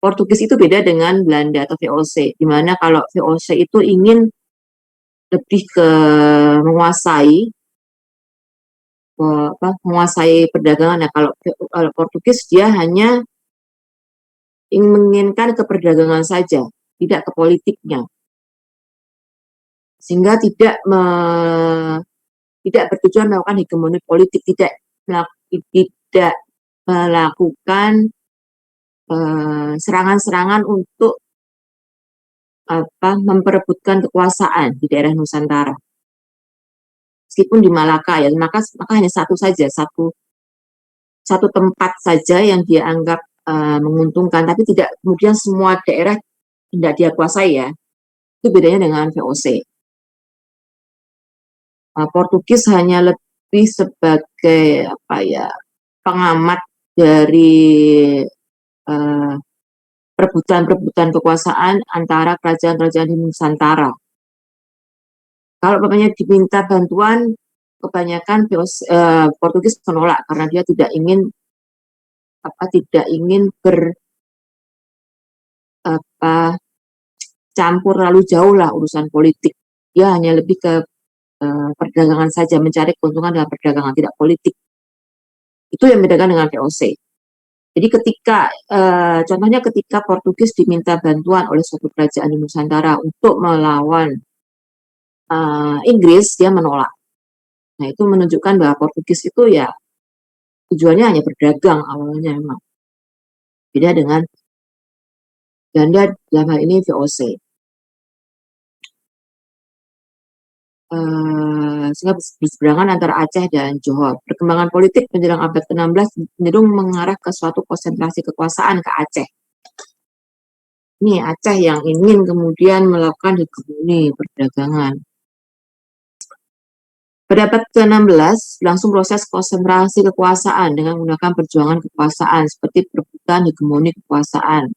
Portugis itu beda dengan Belanda atau VOC, di mana kalau VOC itu ingin lebih ke menguasai perdagangan. Nah, kalau Portugis dia hanya menginginkan ke perdagangan saja, tidak ke politiknya, sehingga tidak bertujuan melakukan hegemoni politik, tidak melakukan serangan-serangan untuk memperebutkan kekuasaan di daerah Nusantara. Meskipun di Malaka ya, maka hanya satu tempat saja yang dia anggap menguntungkan, tapi tidak kemudian semua daerah tidak dia kuasai ya. Itu bedanya dengan VOC. Portugis hanya lebih sebagai pengamat dari perebutan kekuasaan antara kerajaan-kerajaan di Nusantara. Kalau bapaknya diminta bantuan, kebanyakan Portugis menolak karena dia tidak ingin campur terlalu jauh lah urusan politik. Dia hanya lebih ke perdagangan saja, mencari keuntungan dalam perdagangan, tidak politik. Itu yang membedakan dengan VOC. Jadi contohnya ketika Portugis diminta bantuan oleh suatu kerajaan di Nusantara untuk melawan Inggris, dia menolak. Nah, itu menunjukkan bahwa Portugis itu ya tujuannya hanya berdagang awalnya memang. Beda dengan Belanda dalam hal ini VOC. Sehingga berseberangan antara Aceh dan Johor. Perkembangan politik menjelang abad ke-16 cenderung mengarah ke suatu konsentrasi kekuasaan ke Aceh. Ini Aceh yang ingin kemudian melakukan hegemoni perdagangan. Pada abad ke-16, langsung proses konsentrasi kekuasaan dengan menggunakan perjuangan kekuasaan seperti perebutan hegemoni kekuasaan.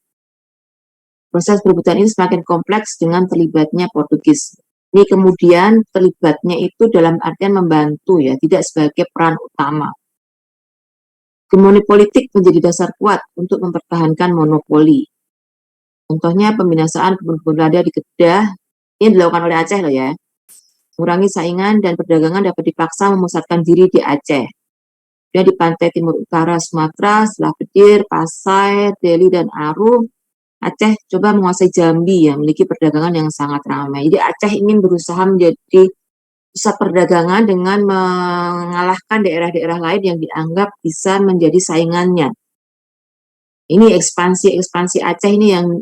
Proses perebutan ini semakin kompleks dengan terlibatnya Portugis. Ini kemudian terlibatnya itu dalam artian membantu ya, tidak sebagai peran utama. Hegemoni politik menjadi dasar kuat untuk mempertahankan monopoli. Contohnya pembinasaan kebun-kebun lada di Kedah, ini dilakukan oleh Aceh loh ya. Mengurangi saingan dan perdagangan dapat dipaksa memusatkan diri di Aceh. Dia di pantai timur utara Sumatera, setelah Bedir, Pasai, Deli, dan Aru, Aceh coba menguasai Jambi yang memiliki perdagangan yang sangat ramai. Jadi Aceh ingin berusaha menjadi pusat perdagangan dengan mengalahkan daerah-daerah lain yang dianggap bisa menjadi saingannya. Ini ekspansi Aceh ini yang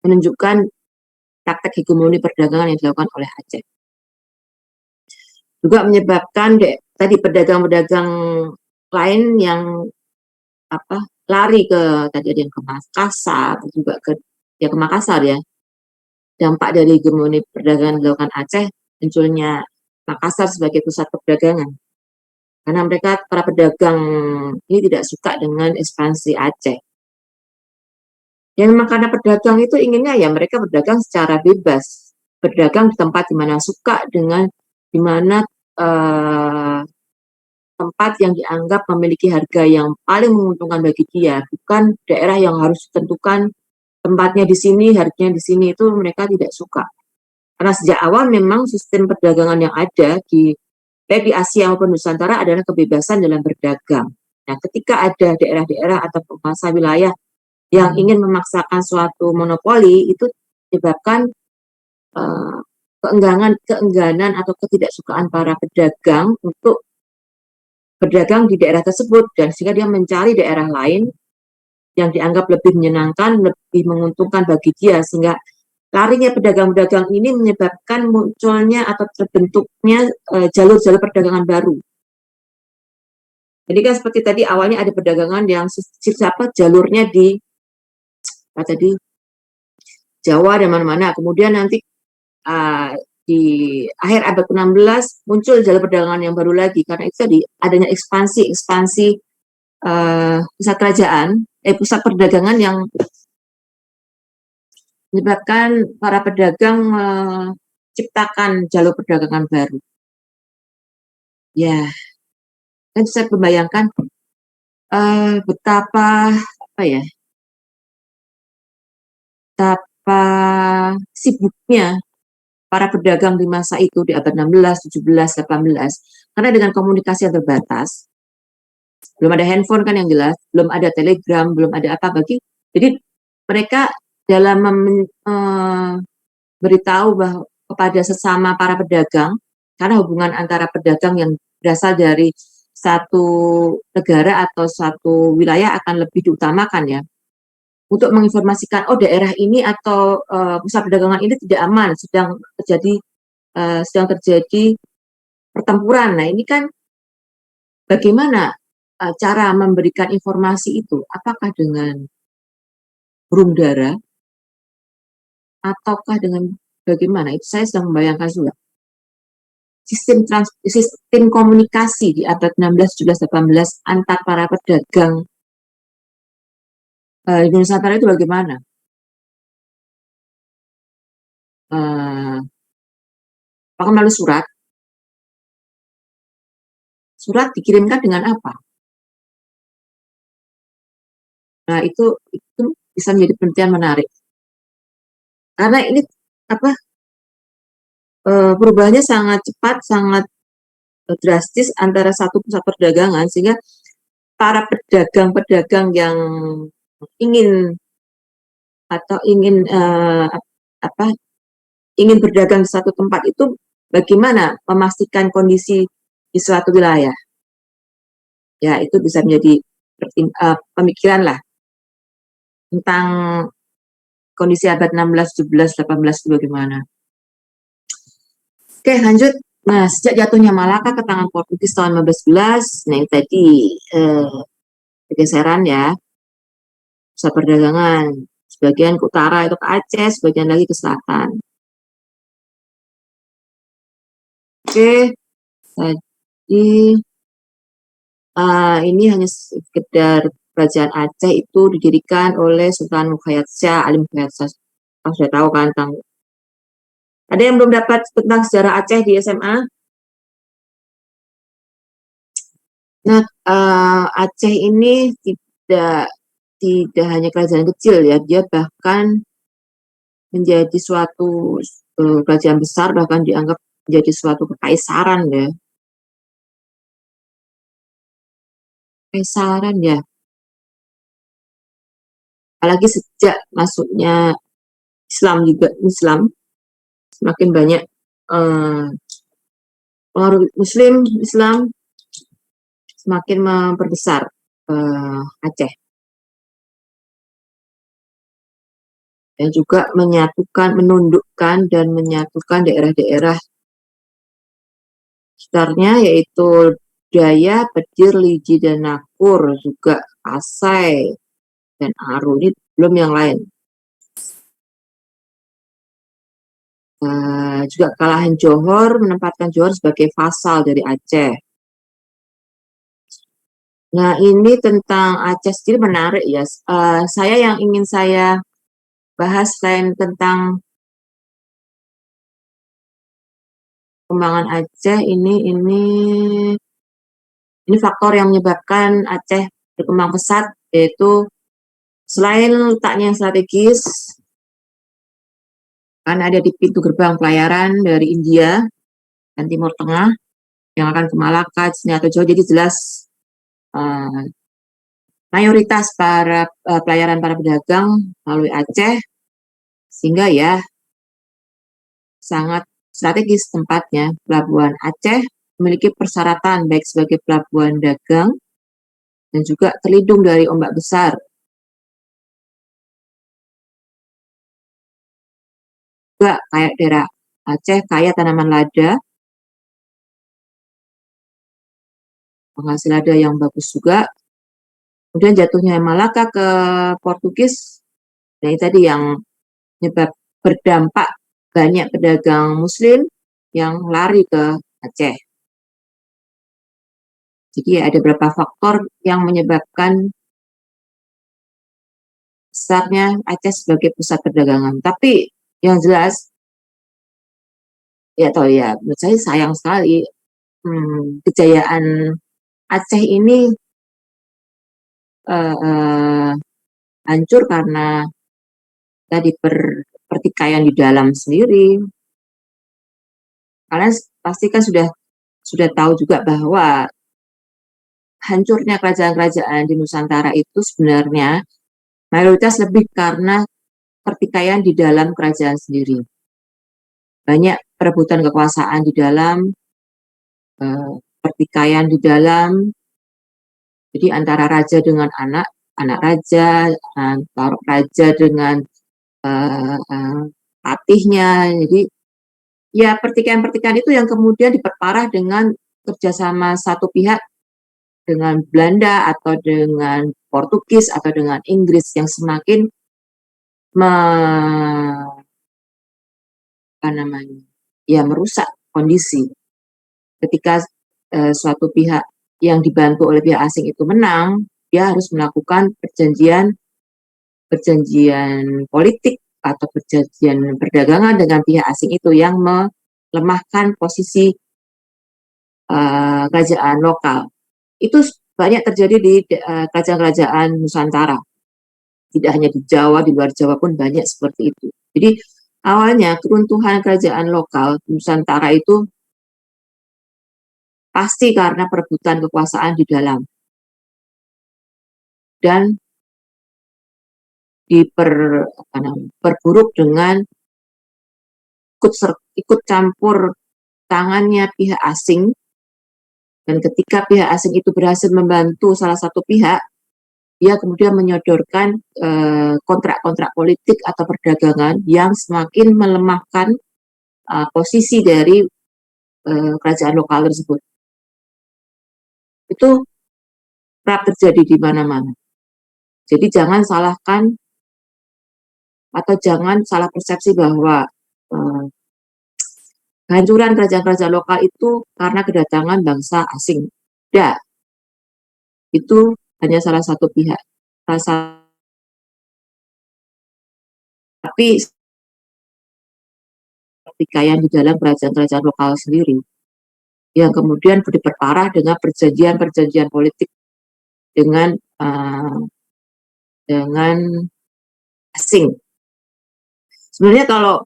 menunjukkan praktek hegemoni perdagangan yang dilakukan oleh Aceh. Juga menyebabkan tadi pedagang-pedagang lain yang lari ke tadi ada yang ke Makassar, juga ke Makassar ya. Dampak dari hegemoni perdagangan dilakukan Aceh, munculnya Makassar sebagai pusat perdagangan. Karena mereka para pedagang ini tidak suka dengan ekspansi Aceh. Yang memang karena pedagang itu inginnya ya mereka berdagang secara bebas, berdagang di tempat di mana suka, dengan di mana tempat yang dianggap memiliki harga yang paling menguntungkan bagi dia, bukan daerah yang harus ditentukan tempatnya di sini, harganya di sini, itu mereka tidak suka. Karena sejak awal memang sistem perdagangan yang ada baik di Asia maupun Nusantara adalah kebebasan dalam berdagang. Nah, ketika ada daerah-daerah atau penguasa wilayah yang ingin memaksakan suatu monopoli, itu menyebabkan keengganan atau ketidaksukaan para pedagang untuk berdagang di daerah tersebut, dan sehingga dia mencari daerah lain yang dianggap lebih menyenangkan, lebih menguntungkan bagi dia, sehingga larinya pedagang-pedagang ini menyebabkan munculnya atau terbentuknya jalur-jalur perdagangan baru. Jadi kan seperti tadi awalnya ada perdagangan yang jalurnya di tadi Jawa dan mana-mana. Kemudian nanti di akhir abad ke-16 muncul jalur perdagangan yang baru lagi karena itu tadi adanya ekspansi pusat perdagangan yang menyebabkan para pedagang menciptakan jalur perdagangan baru. Ya, kan saya membayangkan betapa sibuknya para pedagang di masa itu di abad 16, 17, 18 karena dengan komunikasi yang terbatas, belum ada handphone kan yang jelas, belum ada telegram, belum ada apa bagi. Jadi mereka dalam beritahu bahwa kepada sesama para pedagang, karena hubungan antara pedagang yang berasal dari satu negara atau satu wilayah akan lebih diutamakan ya, untuk menginformasikan daerah ini atau pusat perdagangan ini tidak aman, sedang terjadi pertempuran. Nah ini kan bagaimana cara memberikan informasi itu? Apakah dengan burung dara ataukah dengan bagaimana? Itu saya sedang membayangkan juga. Sistem komunikasi di abad 16, 17, 18 antar para pedagang di Nusantara itu bagaimana? Apakah melalui surat? Surat dikirimkan dengan apa? Nah, itu bisa menjadi penelitian menarik. Karena ini perubahannya sangat cepat, sangat drastis antara satu pusat perdagangan sehingga para pedagang-pedagang yang ingin berdagang di satu tempat itu bagaimana memastikan kondisi di suatu wilayah. Ya, itu bisa menjadi pemikiran lah tentang kondisi abad 16, 17, 18 itu bagaimana. Oke, lanjut. Nah, sejak jatuhnya Malaka ke tangan Portugis tahun 1511, nah ini tadi pergeseran ya, pusat perdagangan. Sebagian ke utara itu ke Aceh, sebagian lagi ke selatan. Oke, jadi ini hanya sekedar kerajaan Aceh itu didirikan oleh Sultan Mukhayat Shah, Ali Mukhayat Shah. Sudah tahu kan tentang. Ada yang belum dapat tentang sejarah Aceh di SMA? Nah, Aceh ini tidak hanya kerajaan kecil ya, dia bahkan menjadi suatu kerajaan besar, bahkan dianggap menjadi suatu kekaisaran ya. Kekaisaran ya. Apalagi sejak masuknya Islam semakin banyak pengaruh Islam semakin memperbesar Aceh dan juga menundukkan dan menyatukan daerah-daerah sekitarnya yaitu Daya, Pedir, Liji, dan Nakur, juga Pasai dan Aru, ini belum yang lain. Juga kekalahan Johor menempatkan Johor sebagai vasal dari Aceh. Nah, ini tentang Aceh sendiri menarik ya. Yang ingin saya bahas selain tentang perkembangan Aceh ini faktor yang menyebabkan Aceh berkembang pesat, yaitu selain letaknya yang strategis, kan ada di pintu gerbang pelayaran dari India dan Timur Tengah yang akan ke Malaka atau Jawa, jadi jelas mayoritas para pelayaran para pedagang melalui Aceh, sehingga ya sangat strategis tempatnya. Pelabuhan Aceh memiliki persyaratan baik sebagai pelabuhan dagang dan juga terlindung dari ombak besar. Juga kayak daerah Aceh kaya tanaman lada, penghasil ada yang bagus juga. Kemudian jatuhnya Malaka ke Portugis, nah ini tadi yang berdampak banyak pedagang Muslim yang lari ke Aceh. Jadi ada beberapa faktor yang menyebabkan besarnya Aceh sebagai pusat perdagangan. Tapi yang jelas, ya tahu ya, menurut saya sayang sekali kejayaan Aceh ini hancur karena tadi pertikaian di dalam sendiri. Kalian pasti kan sudah tahu juga bahwa hancurnya kerajaan-kerajaan di Nusantara itu sebenarnya mayoritas lebih karena pertikaian di dalam kerajaan sendiri. Banyak perebutan kekuasaan di dalam, pertikaian di dalam, jadi antara raja dengan anak raja, raja dengan patihnya. Jadi ya pertikaian-pertikaian itu yang kemudian diperparah dengan kerjasama satu pihak dengan Belanda atau dengan Portugis atau dengan Inggris yang semakin merusak kondisi. Ketika suatu pihak yang dibantu oleh pihak asing itu menang, dia harus melakukan perjanjian politik atau perjanjian perdagangan dengan pihak asing itu yang melemahkan posisi kerajaan lokal. Itu banyak terjadi di kerajaan-kerajaan Nusantara. Tidak hanya di Jawa, di luar Jawa pun banyak seperti itu. Jadi awalnya keruntuhan kerajaan lokal Nusantara itu pasti karena perebutan kekuasaan di dalam. Dan diperburuk dengan ikut campur tangannya pihak asing, dan ketika pihak asing itu berhasil membantu salah satu pihak, dia kemudian menyodorkan kontrak-kontrak politik atau perdagangan yang semakin melemahkan posisi dari kerajaan lokal tersebut. Itu kerap terjadi di mana-mana. Jadi jangan salahkan atau jangan salah persepsi bahwa kehancuran kerajaan-kerajaan lokal itu karena kedatangan bangsa asing. Tidak. Itu hanya salah satu pihak. Tapi pertikaian di dalam kerajaan-kerajaan lokal sendiri yang kemudian diperparah dengan perjanjian-perjanjian politik dengan asing. Sebenarnya kalau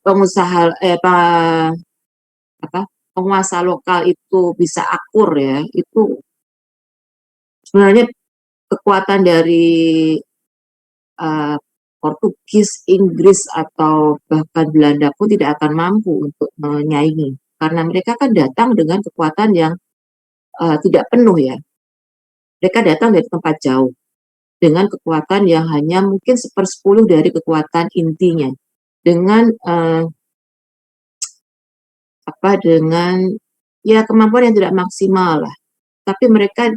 penguasa lokal itu bisa akur ya, itu sebenarnya kekuatan dari Portugis, Inggris atau bahkan Belanda pun tidak akan mampu untuk menyaingi, karena mereka kan datang dengan kekuatan yang tidak penuh ya. Mereka datang dari tempat jauh dengan kekuatan yang hanya mungkin 1/10 dari kekuatan intinya, dengan dengan ya kemampuan yang tidak maksimal lah. Tapi mereka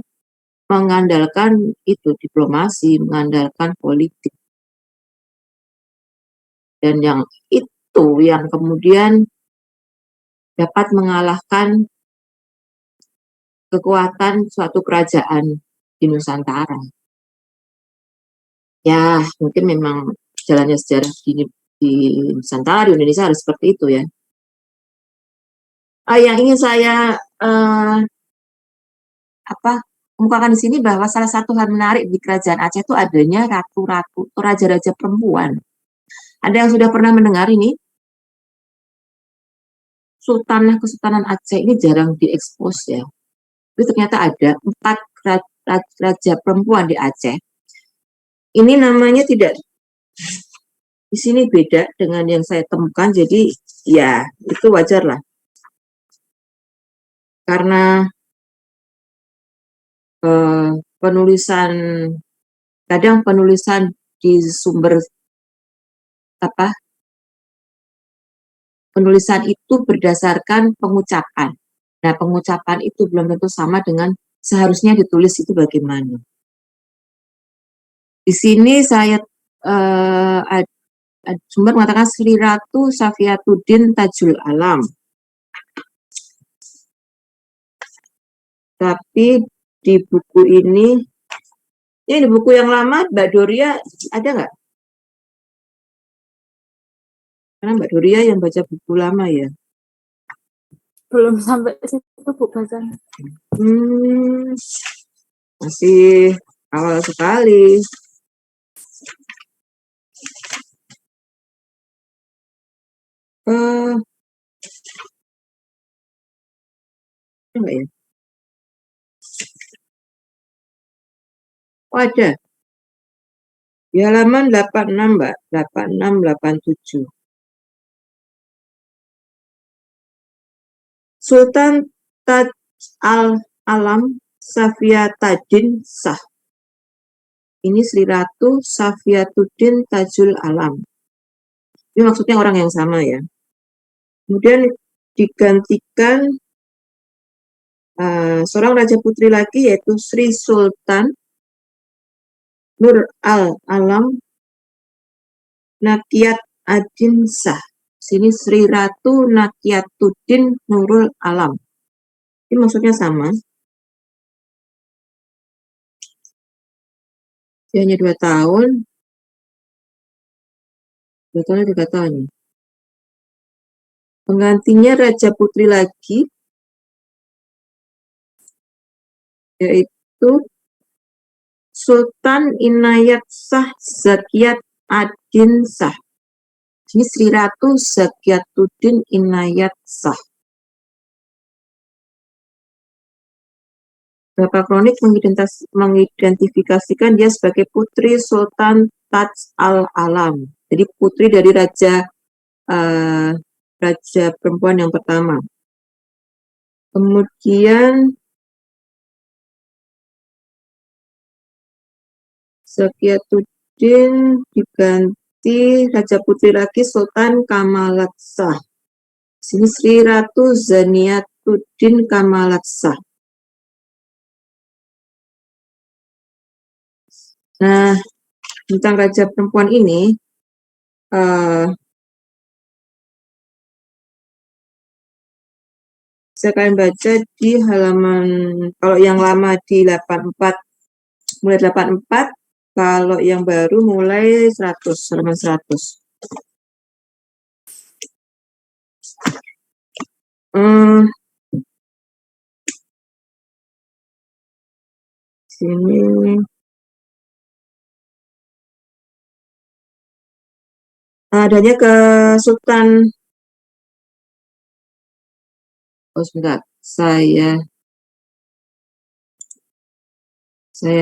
mengandalkan itu diplomasi, mengandalkan politik. Dan yang itu yang kemudian dapat mengalahkan kekuatan suatu kerajaan di Nusantara. Ya, mungkin memang jalannya sejarah di Nusantara, di Indonesia harus seperti itu ya. Yang ingin saya kemukakan di sini bahwa salah satu hal menarik di kerajaan Aceh itu adanya ratu-ratu atau raja-raja perempuan. Ada yang sudah pernah mendengar ini? Kesultanan Aceh ini jarang diekspos ya. Tapi ternyata ada 4 raja perempuan di Aceh. Ini namanya tidak, di sini beda dengan yang saya temukan, jadi ya itu wajar lah. Karena kadang penulisan di sumber penulisan itu berdasarkan pengucapan. Nah, pengucapan itu belum tentu sama dengan seharusnya ditulis itu bagaimana. Di sini saya sumber mengatakan Sri Ratu Safiatuddin Tajul Alam. Tapi di buku ini di buku yang lama Mbak Doria ada nggak? Karena Mbak Doria yang baca buku lama ya. Belum sampai situ Bu bacanya. Masih awal sekali. Enggak ya? Oh, ada. Di halaman 86, Mbak. 86, 87. Sultan Taj al-Alam Safiatuddin Shah. Ini Sri Ratu Safiatuddin Tajul Alam. Ini maksudnya orang yang sama ya. Kemudian digantikan seorang raja putri lagi yaitu Sri Sultan Nur al-Alam Nakiat Adin Shah. Sini Sri Ratu Nakiatuddin Nurul Alam. Ini maksudnya sama. Dia hanya 2 tahun. 2 tahun 3 tahun. Penggantinya raja putri lagi yaitu Sultan Inayat Shah Zakiat Adin Shah. Ini Sri Ratu Zakiatuddin Inayat Shah. Beberapa kronik mengidentifikasikan dia sebagai putri Sultan Taj al-Alam. Jadi putri dari raja perempuan yang pertama. Kemudian Zakiatuddin diganti raja putri lagi Sultan Kamalat Shah. Sini Sri Ratu Zaniatuddin Kamalat Shah. Nah, tentang raja perempuan ini, bisa kalian baca di halaman, kalau yang lama di 84, mulai 84, kalau yang baru mulai 100, halaman 100. Sini. Adanya ke Sultan. Oh, sebentar. Saya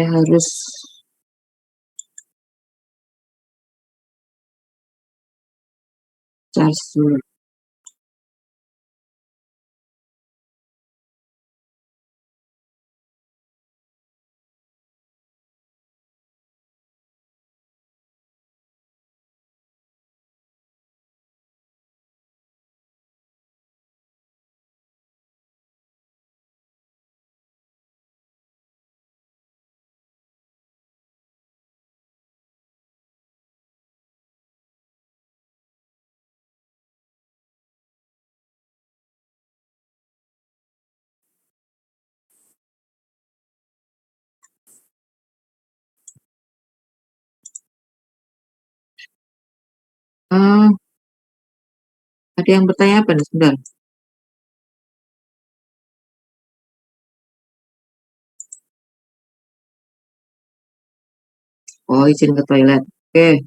harus charge dulu. Ada yang bertanya apa nih? Sebentar. Oh, izin ke toilet. Oke.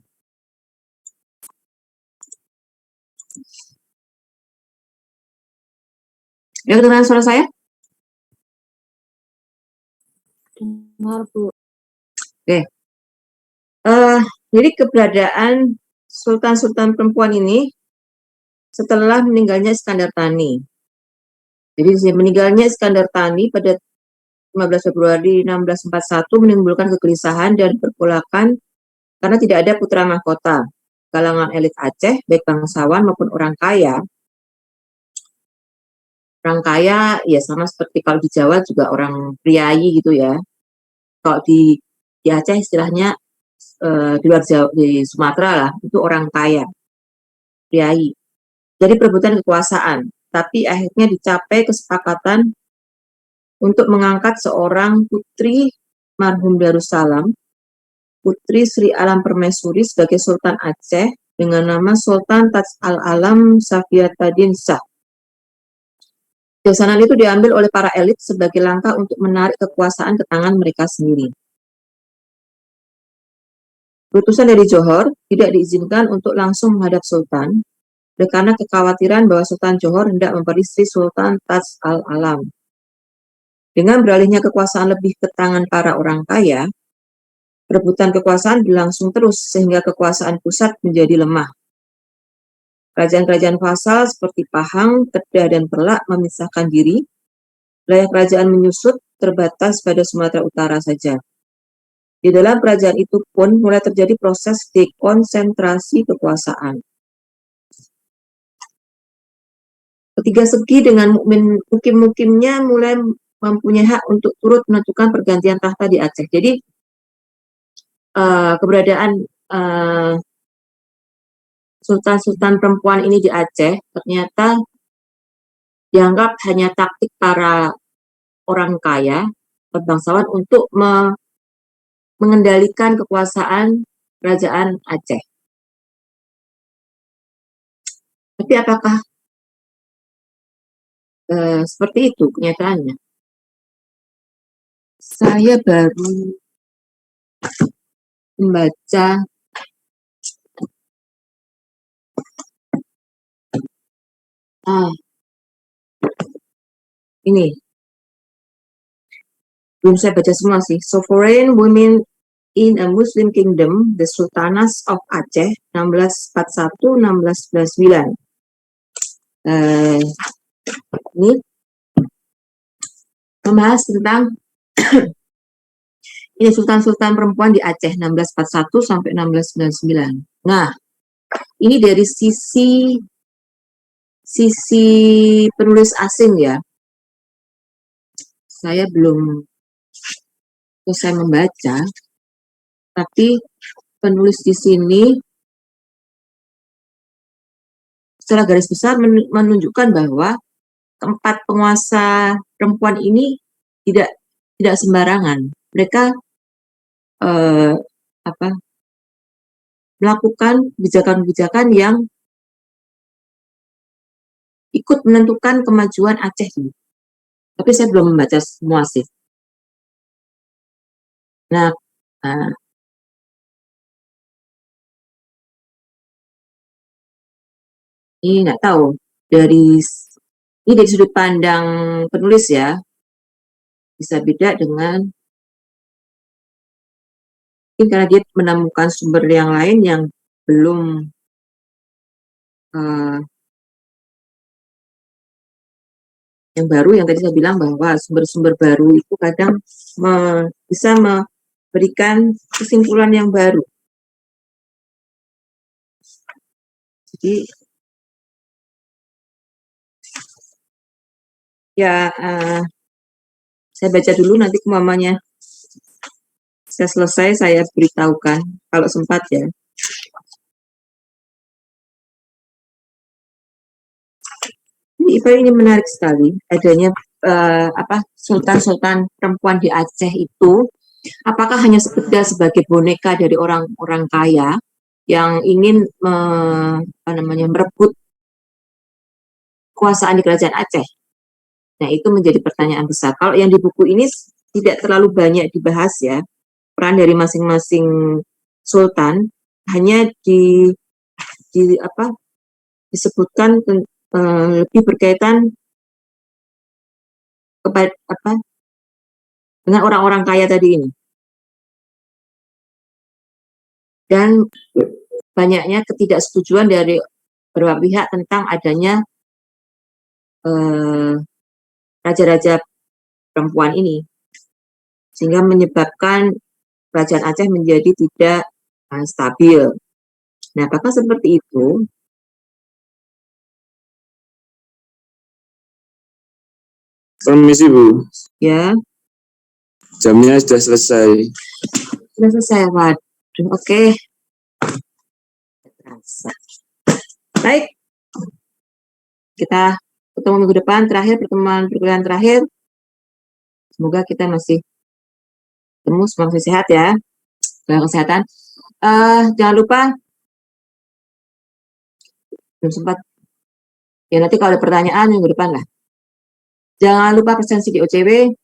Ya, kedengaran suara saya? Dengar Bu. Oke. Jadi keberadaan sultan-sultan perempuan ini setelah meninggalnya Iskandar Thani. Jadi meninggalnya Iskandar Thani pada 15 Februari 1641 menimbulkan kegelisahan dan pergolakan karena tidak ada putra mahkota. Kalangan elit Aceh, baik bangsawan maupun orang kaya, Orang kaya ya sama seperti kalau di Jawa juga orang priayi gitu ya. Kalau di Aceh istilahnya di luar Jawa, di Sumatera lah itu orang kaya, priayi. Jadi perebutan kekuasaan, tapi akhirnya dicapai kesepakatan untuk mengangkat seorang putri marhum Darussalam, Putri Sri Alam Permaisuri sebagai Sultan Aceh dengan nama Sultan Taj Al-Alam Safiatuddin Shah. Kebijaksanaan itu diambil oleh para elit sebagai langkah untuk menarik kekuasaan ke tangan mereka sendiri. Utusan dari Johor tidak diizinkan untuk langsung menghadap Sultan, karena kekhawatiran bahwa Sultan Johor hendak memperistri Sultan Taj Al-Alam. Dengan beralihnya kekuasaan lebih ke tangan para orang kaya, perebutan kekuasaan berlangsung terus sehingga kekuasaan pusat menjadi lemah. Kerajaan-kerajaan vasal seperti Pahang, Kedah, dan Perlak memisahkan diri. Wilayah kerajaan menyusut terbatas pada Sumatera Utara saja. Di dalam kerajaan itu pun mulai terjadi proses dekonsentrasi kekuasaan. Ketiga segi dengan mukim-mukimnya mulai mempunyai hak untuk turut menentukan pergantian tahta di Aceh. Jadi keberadaan sultan-sultan perempuan ini di Aceh ternyata dianggap hanya taktik para orang kaya, bangsawan untuk mengendalikan kekuasaan kerajaan Aceh. Tapi apakah seperti itu kenyataannya? Saya baru membaca ini. Belum saya baca semua sih. Sovereign Women in a Muslim Kingdom, The Sultanas of Aceh, 1641-1699. Ini membahas tentang ini sultan-sultan perempuan di Aceh 1641 sampai 1699. Nah, ini dari sisi penulis asing ya. Saya belum selesai membaca, tapi penulis di sini secara garis besar menunjukkan bahwa keempat penguasa perempuan ini tidak sembarangan. Mereka melakukan kebijakan-kebijakan yang ikut menentukan kemajuan Aceh ini. Tapi saya belum membaca semua sih. Nah, ini nggak tahu dari sudut pandang penulis ya, bisa beda dengan mungkin karena dia menemukan sumber yang lain yang belum yang baru, yang tadi saya bilang bahwa sumber-sumber baru itu kadang bisa memberikan kesimpulan yang baru. Jadi ya saya baca dulu, nanti umpamanya saya selesai saya beritahukan kalau sempat ya. Ini menarik sekali adanya sultan-sultan perempuan di Aceh itu. Apakah hanya sekedar sebagai boneka dari orang-orang kaya yang ingin merebut kekuasaan di kerajaan Aceh? Nah, itu menjadi pertanyaan besar. Kalau yang di buku ini tidak terlalu banyak dibahas ya, peran dari masing-masing sultan, hanya disebutkan lebih berkaitan kepada dengan orang-orang kaya tadi ini. Dan banyaknya ketidaksetujuan dari beberapa pihak tentang adanya raja-raja perempuan ini, sehingga menyebabkan kerajaan Aceh menjadi tidak stabil. Nah, apakah seperti itu? Permisi Bu, Ya, jamnya sudah selesai. sudah selesai. Waduh, oke. Baik, kita ketemu minggu depan terakhir, pertemuan perkuliahan terakhir. Semoga kita masih ketemu, semoga masih sehat ya, jaga kesehatan. Jangan lupa, belum sempat, ya nanti kalau ada pertanyaan minggu depan lah. Jangan lupa presensi di OCW,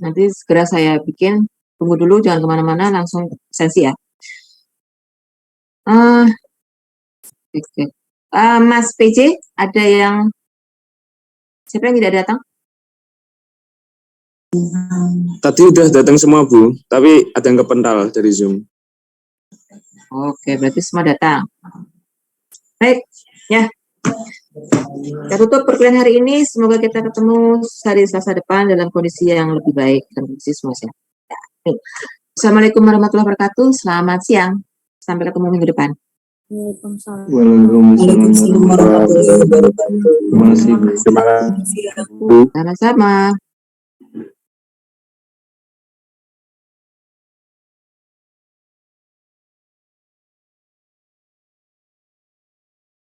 nanti segera saya bikin. Tunggu dulu, jangan kemana-mana, langsung presensi ya. Oke. Mas PJ, ada yang, siapa yang tidak datang? Tadi udah datang semua Bu, tapi ada yang kepental dari Zoom. Oke, berarti semua datang. Baik, ya. Kita tutup perkuliahan hari ini. Semoga kita ketemu hari Selasa depan dalam kondisi yang lebih baik dan kondisi semua sehat. Assalamualaikum warahmatullahi wabarakatuh. Selamat siang. Sampai ketemu minggu depan. Waalaikumsalam. Waalaikumsalam warahmatullahi wabarakatuh. Terima kasih Bu. Terima kasih Bu. Sama-sama.